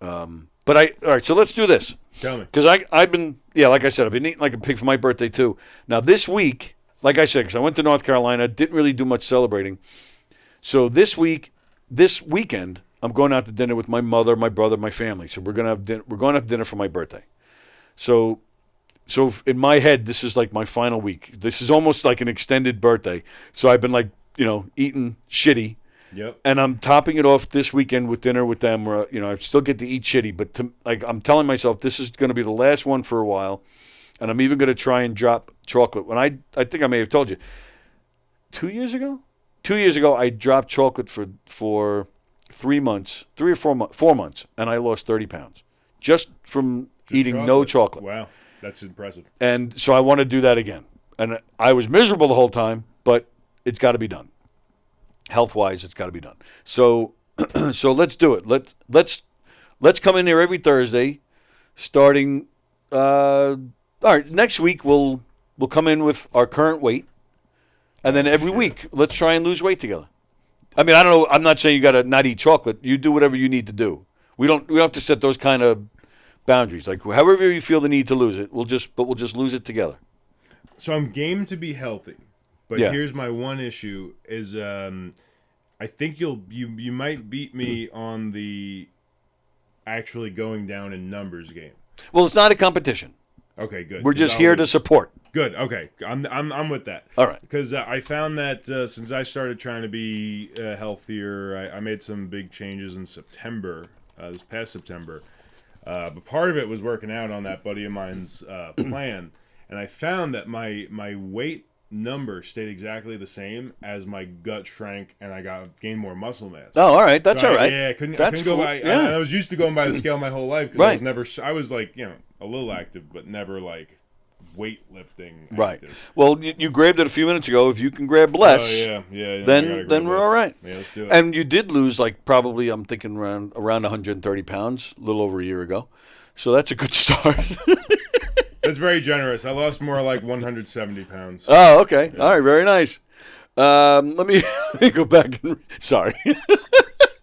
All right, so let's do this. Tell me. Because I've been, like I said, I've been eating like a pig for my birthday too. Now this week, like I said, because I went to North Carolina, didn't really do much celebrating. So this weekend, I'm going out to dinner with my mother, my brother, my family. So we're going to have dinner for my birthday. So in my head, this is like my final week. This is almost like an extended birthday. So I've been like, eating shitty. Yep. And I'm topping it off this weekend with dinner with them where, I still get to eat shitty. But I'm telling myself this is going to be the last one for a while. And I'm even going to try and drop chocolate. When I think I may have told you, 2 years ago? 2 years ago, I dropped chocolate for 3 months, 3 or 4 months, 4 months. And I lost 30 pounds just from eating no chocolate. Wow. That's impressive. And so I want to do that again. And I was miserable the whole time, but it's got to be done. Health-wise, it's got to be done. So let's do it. Let's come in here every Thursday, starting. All right, next week we'll come in with our current weight, and then every week let's try and lose weight together. I mean, I don't know. I'm not saying you got to not eat chocolate. You do whatever you need to do. We don't have to set those kind of boundaries. Like however you feel the need to lose it, we'll just lose it together. So I'm game to be healthy. But here's my one issue is I think you might beat me on the actually going down in numbers game. Well, it's not a competition. Okay, good. We're just here to support. Good. Okay, I'm with that. All right. Because I found that since I started trying to be healthier, I made some big changes in September, this past September. But part of it was working out on that buddy of mine's plan, and I found that my weight number stayed exactly the same as my gut shrank and I gained more muscle mass. Oh, all right, that's all right. I couldn't go by. I was used to going by the scale my whole life because I was like a little active, but never like weightlifting. Right. Active. Well, you grabbed it a few minutes ago. If you can grab less, yeah. then we're all right. Yeah, let's do it. And you did lose probably I'm thinking around 130 pounds a little over a year ago. So that's a good start. That's very generous. I lost more like 170 pounds. Oh, okay. Yeah. All right, very nice. Let me go back and sorry.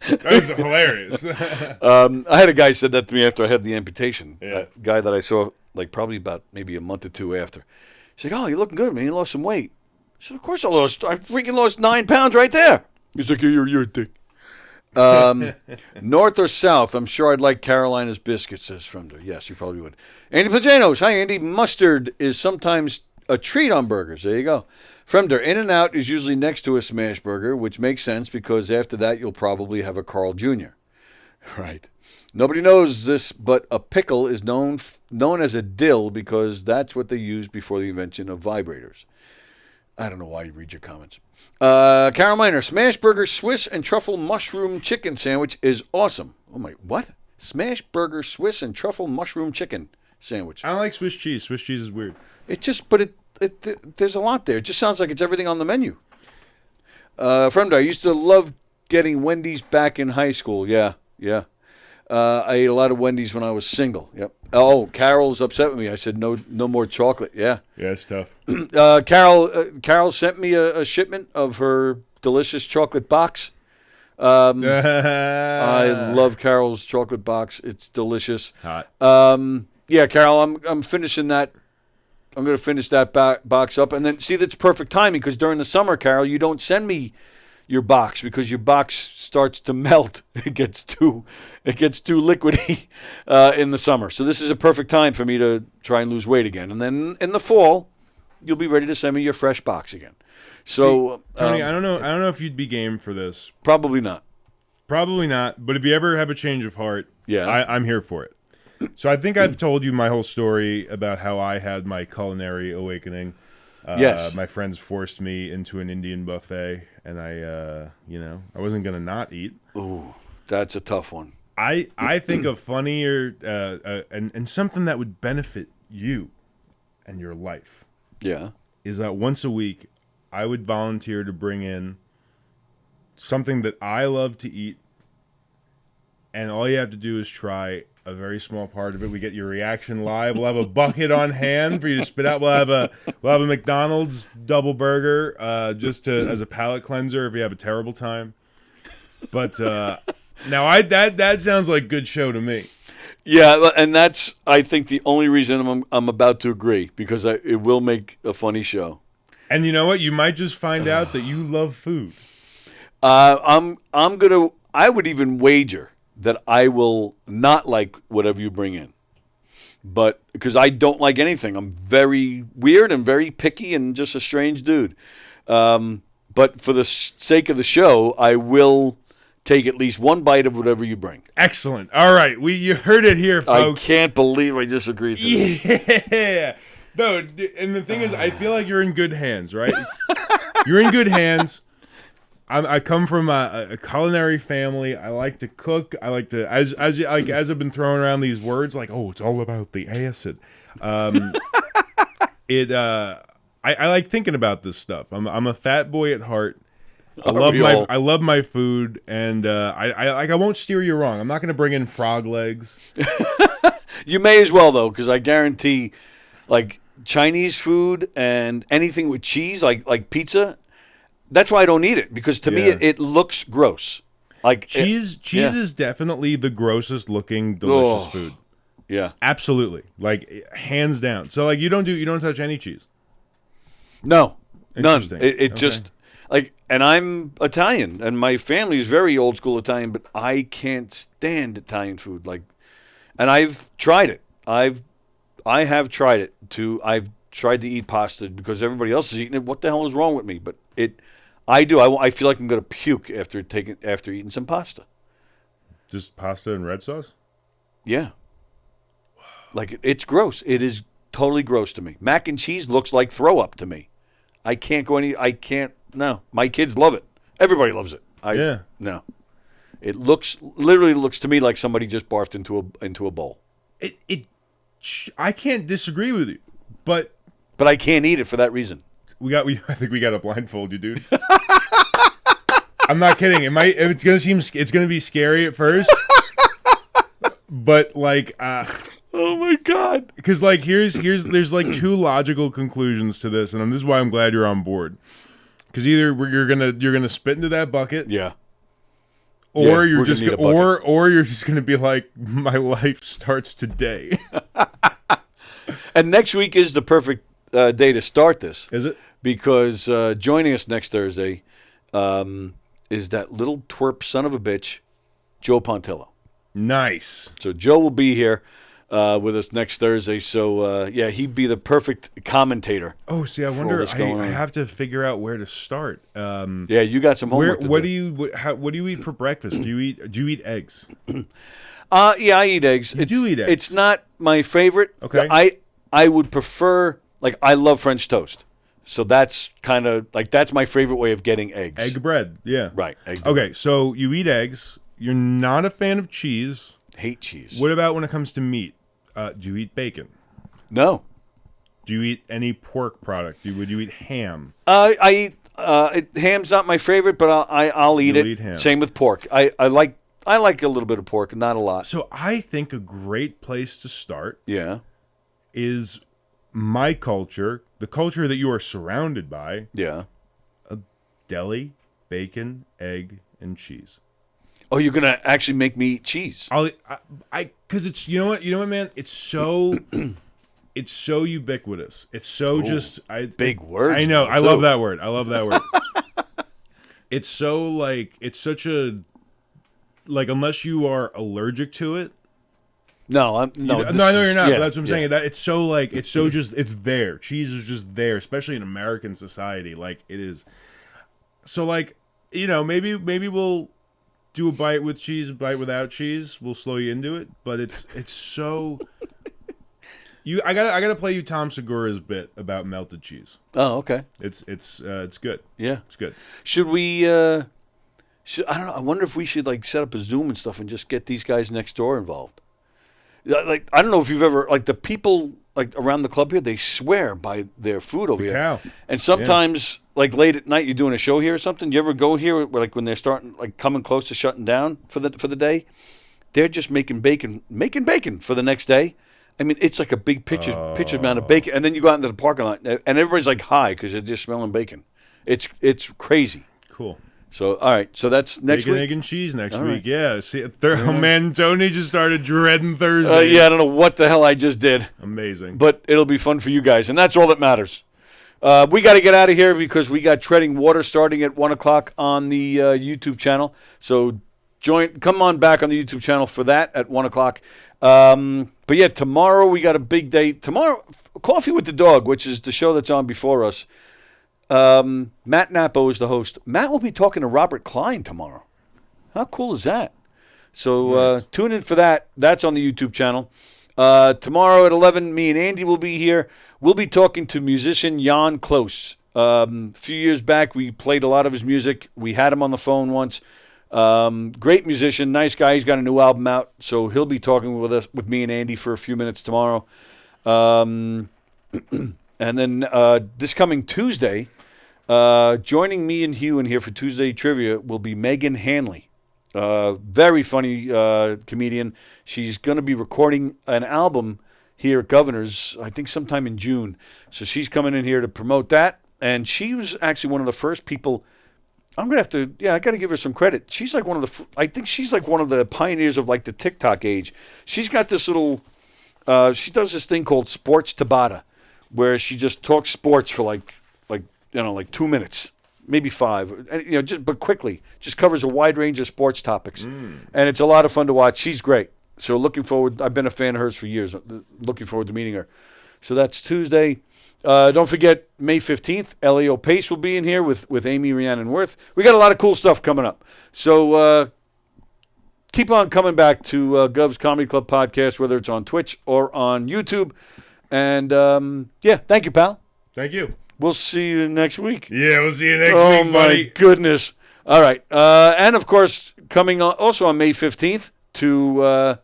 That was hilarious. I had a guy said that to me after I had the amputation. Yeah. A guy that I saw probably about maybe a month or two after. He's like, "Oh, you're looking good, man. You lost some weight." I said, "Of course I freaking lost 9 pounds right there." He's like, "You're a dick." North or south? I'm sure I'd like Carolina's biscuits, says Fremder. Yes, you probably would. Andy Plajanos. Hi, Andy. Mustard is sometimes a treat on burgers. There you go. Fremder, In-N-Out is usually next to a smash burger, which makes sense because after that you'll probably have a Carl Jr. Right. Nobody knows this, but a pickle is known as a dill because that's what they used before the invention of vibrators. I don't know why you read your comments. Carol Miner, smash burger Swiss and truffle mushroom chicken sandwich is awesome. Oh my, what? Smash burger Swiss and truffle mushroom chicken sandwich. I don't like Swiss cheese. Swiss cheese is weird. There's a lot there. It just sounds like it's everything on the menu. Fremder, I used to love getting Wendy's back in high school. Yeah. I ate a lot of Wendy's when I was single. Yep. Oh, Carol's upset with me. I said no more chocolate. Yeah. Yeah, it's tough. Carol sent me a shipment of her delicious chocolate box. I love Carol's chocolate box. It's delicious. Hot. Yeah, Carol, I'm finishing that. I'm going to finish that box up, and then see that's perfect timing because during the summer, Carol, you don't send me your box because your box starts to melt. It gets too liquidy in the summer. So this is a perfect time for me to try and lose weight again, and then in the fall, you'll be ready to send me your fresh box again. So, Tony, I don't know if you'd be game for this. Probably not. Probably not. But if you ever have a change of heart, yeah, I'm here for it. So I think I've told you my whole story about how I had my culinary awakening. Yes. My friends forced me into an Indian buffet, and I wasn't going to not eat. Ooh, that's a tough one. I think a funnier and something that would benefit you and your life. Yeah. Is that once a week I would volunteer to bring in something that I love to eat, and all you have to do is try a very small part of it. We get your reaction live. We'll have a bucket on hand for you to spit out. We'll have a McDonald's double burger just as a palate cleanser if you have a terrible time. But now that sounds like good show to me. Yeah, and that's I think the only reason I'm about to agree because it will make a funny show. And you know what? You might just find out that you love food. I would even wager that I will not like whatever you bring in. But because I don't like anything. I'm very weird and very picky and just a strange dude. But for the sake of the show, I will take at least one bite of whatever you bring. Excellent. All right. You heard it here, folks. I can't believe I disagreed to this. Yeah. No, and the thing is, I feel like you're in good hands, right? You're in good hands. I come from a culinary family. I like to cook. I like to, as I've been throwing around these words, like, oh, it's all about the acid. I like thinking about this stuff. I'm a fat boy at heart. I love my food, and I won't steer you wrong. I'm not going to bring in frog legs. You may as well though, because I guarantee, like Chinese food and anything with cheese, like pizza. That's why I don't eat it, because to me it looks gross. Like cheese is definitely the grossest looking delicious food. Yeah, absolutely, like hands down. So like you don't touch any cheese. No, none. It just like, and I'm Italian, and my family is very old school Italian, but I can't stand Italian food. Like, and I've tried it. I have tried it too. I've tried to eat pasta because everybody else is eating it. What the hell is wrong with me? But I do. I feel like I'm going to puke after eating some pasta. Just pasta and red sauce? Yeah. Like it's gross. It is totally gross to me. Mac and cheese looks like throw up to me. I can't. No. My kids love it. Everybody loves it. No. It literally looks to me like somebody just barfed into a bowl. I can't disagree with you, but but I can't eat it for that reason. I think we got to blindfold you, dude. I'm not kidding. It's gonna be scary at first, but like, oh my god! Because like, there's like two logical conclusions to this, and this is why I'm glad you're on board. Because either you're gonna spit into that bucket, yeah, or you're just gonna be like, my life starts today. And next week is the perfect day to start this. Is it? Because joining us next Thursday is that little twerp son of a bitch, Joe Pontillo. Nice. So Joe will be here with us next Thursday. So, he'd be the perfect commentator. Oh, see, I wonder. I have to figure out where to start. Yeah, you got some homework to do. What do you eat for breakfast? Do you eat eggs? Yeah, I eat eggs. You do eat eggs. It's not my favorite. Okay. I would prefer, like, I love French toast. So that's kind of, like, that's my favorite way of getting eggs. Egg bread, yeah. Right. Okay, so you eat eggs. You're not a fan of cheese. Hate cheese. What about when it comes to meat? Do you eat bacon? No. Do you eat any pork product? Would you eat ham? I eat, ham's not my favorite, but I'll eat it. Eat ham. Same with pork. I like a little bit of pork, not a lot. So I think a great place to start is my culture, the culture that you are surrounded by. Yeah. A deli, bacon, egg, and cheese. Oh, you're gonna actually make me eat cheese? Because it's you know what, man, it's so it's so ubiquitous. It's so big words. I know. I love that word. It's so like it's such a unless you are allergic to it. No, I know you're not. Yeah, but that's what I'm saying. That it's there. Cheese is just there, especially in American society. Like it is. So like maybe we'll do a bite with cheese, a bite without cheese. We'll slow you into it, but it's so. I gotta play you Tom Segura's bit about melted cheese. Oh, okay. It's good. Yeah, it's good. Should we? I don't know. I wonder if we should like set up a Zoom and stuff and just get these guys next door involved. Like I don't know if you've ever like the people like around the club here. They swear by their food over here. And sometimes like late at night you're doing a show here or something. You ever go here like when they're starting like coming close to shutting down for the day? They're just making bacon for the next day. I mean, it's like a big pitcher amount of bacon, and then you go out into the parking lot, and everybody's like high because they're just smelling bacon. It's crazy. Cool. So, all right. So that's next bacon, week. Egg, and cheese next week. Right. Yeah. See, man, Tony just started dreading Thursday. Yeah, I don't know what the hell I just did. Amazing. But it'll be fun for you guys, and that's all that matters. We got to get out of here because we got Treading Water starting at 1 o'clock on the YouTube channel. So come on back on the YouTube channel for that at 1 o'clock. But yeah, tomorrow we got a big day. Tomorrow, Coffee with the Dog, which is the show that's on before us. Matt Napo is the host. Matt will be talking to Robert Klein tomorrow. How cool is that? So nice. Tune in for that. That's on the YouTube channel. Tomorrow at 11, me and Andy will be here. We'll be talking to musician Jan Close. A few years back, we played a lot of his music. We had him on the phone once. Great musician, nice guy. He's got a new album out, so he'll be talking with me and Andy for a few minutes tomorrow. And then this coming Tuesday, joining me and Hugh in here for Tuesday Trivia will be Megan Hanley. Very funny comedian. She's going to be recording an album here at Governor's, I think sometime in June. So she's coming in here to promote that. And she was actually one of the first people. I'm going to have to, I got to give her some credit. She's like I think she's like one of the pioneers of like the TikTok age. She's got this little, she does this thing called Sports Tabata, where she just talks sports for like 2 minutes, maybe 5, and, but quickly, just covers a wide range of sports topics. And it's a lot of fun to watch. She's great. So looking forward, I've been a fan of hers for years. Looking forward to meeting her. So that's Tuesday. Don't forget, May 15th, Elio Pace will be in here with Amy Rhiannon Worth. We got a lot of cool stuff coming up. So keep on coming back to Gov's Comedy Club podcast, whether it's on Twitch or on YouTube. And, thank you, pal. Thank you. We'll see you next week. Yeah, we'll see you next week, buddy. Oh, my goodness. All right. And, of course, coming on, also on May 15th to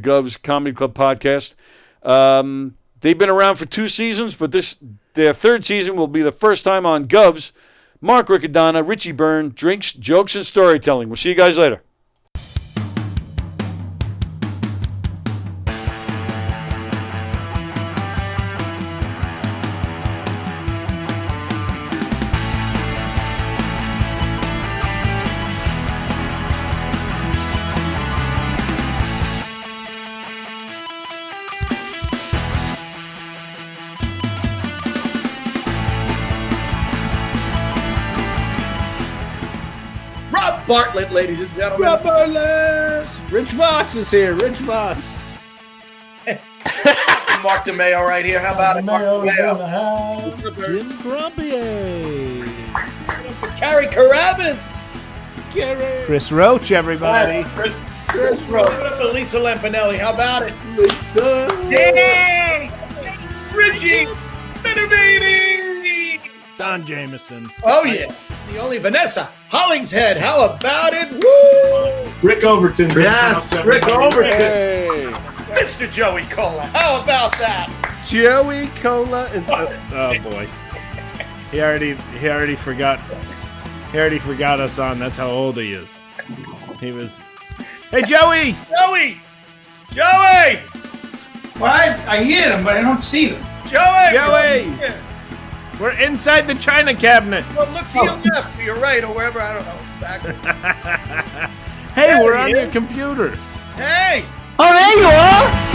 Gov's Comedy Club podcast, They've been around for 2 seasons, but their 3rd season will be the first time on Govs. Mark Riccadonna, Richie Byrne, drinks, jokes, and storytelling. We'll see you guys later. Bartlett, ladies and gentlemen. Rob Bartlett! Rich Voss is here. Rich Voss. Mark DeMeo right here. How about it, Mark DeMeo? Jim Grumpier. Carrie Carabas. Chris Roach, everybody. Chris Roach. Lisa Lampanelli. How about it? Lisa. Yay! Richie Benavides. Don Jameson. Oh, yeah. The only Vanessa Hollingshead. How about it? Woo! Rick Overton. Yes, Rick Overton. Hey. Mr. Joey Cola. How about that? Joey Cola is. Oh boy. He already forgot. He already forgot us on. That's how old he is. He was. Hey, Joey. Joey. Well, I hear them, but I don't see them. Joey. We're inside the china cabinet. Well, look to your left, to your right, or wherever. I don't know. It's back. Hey, we're on your computer. Hey. Oh, there you are.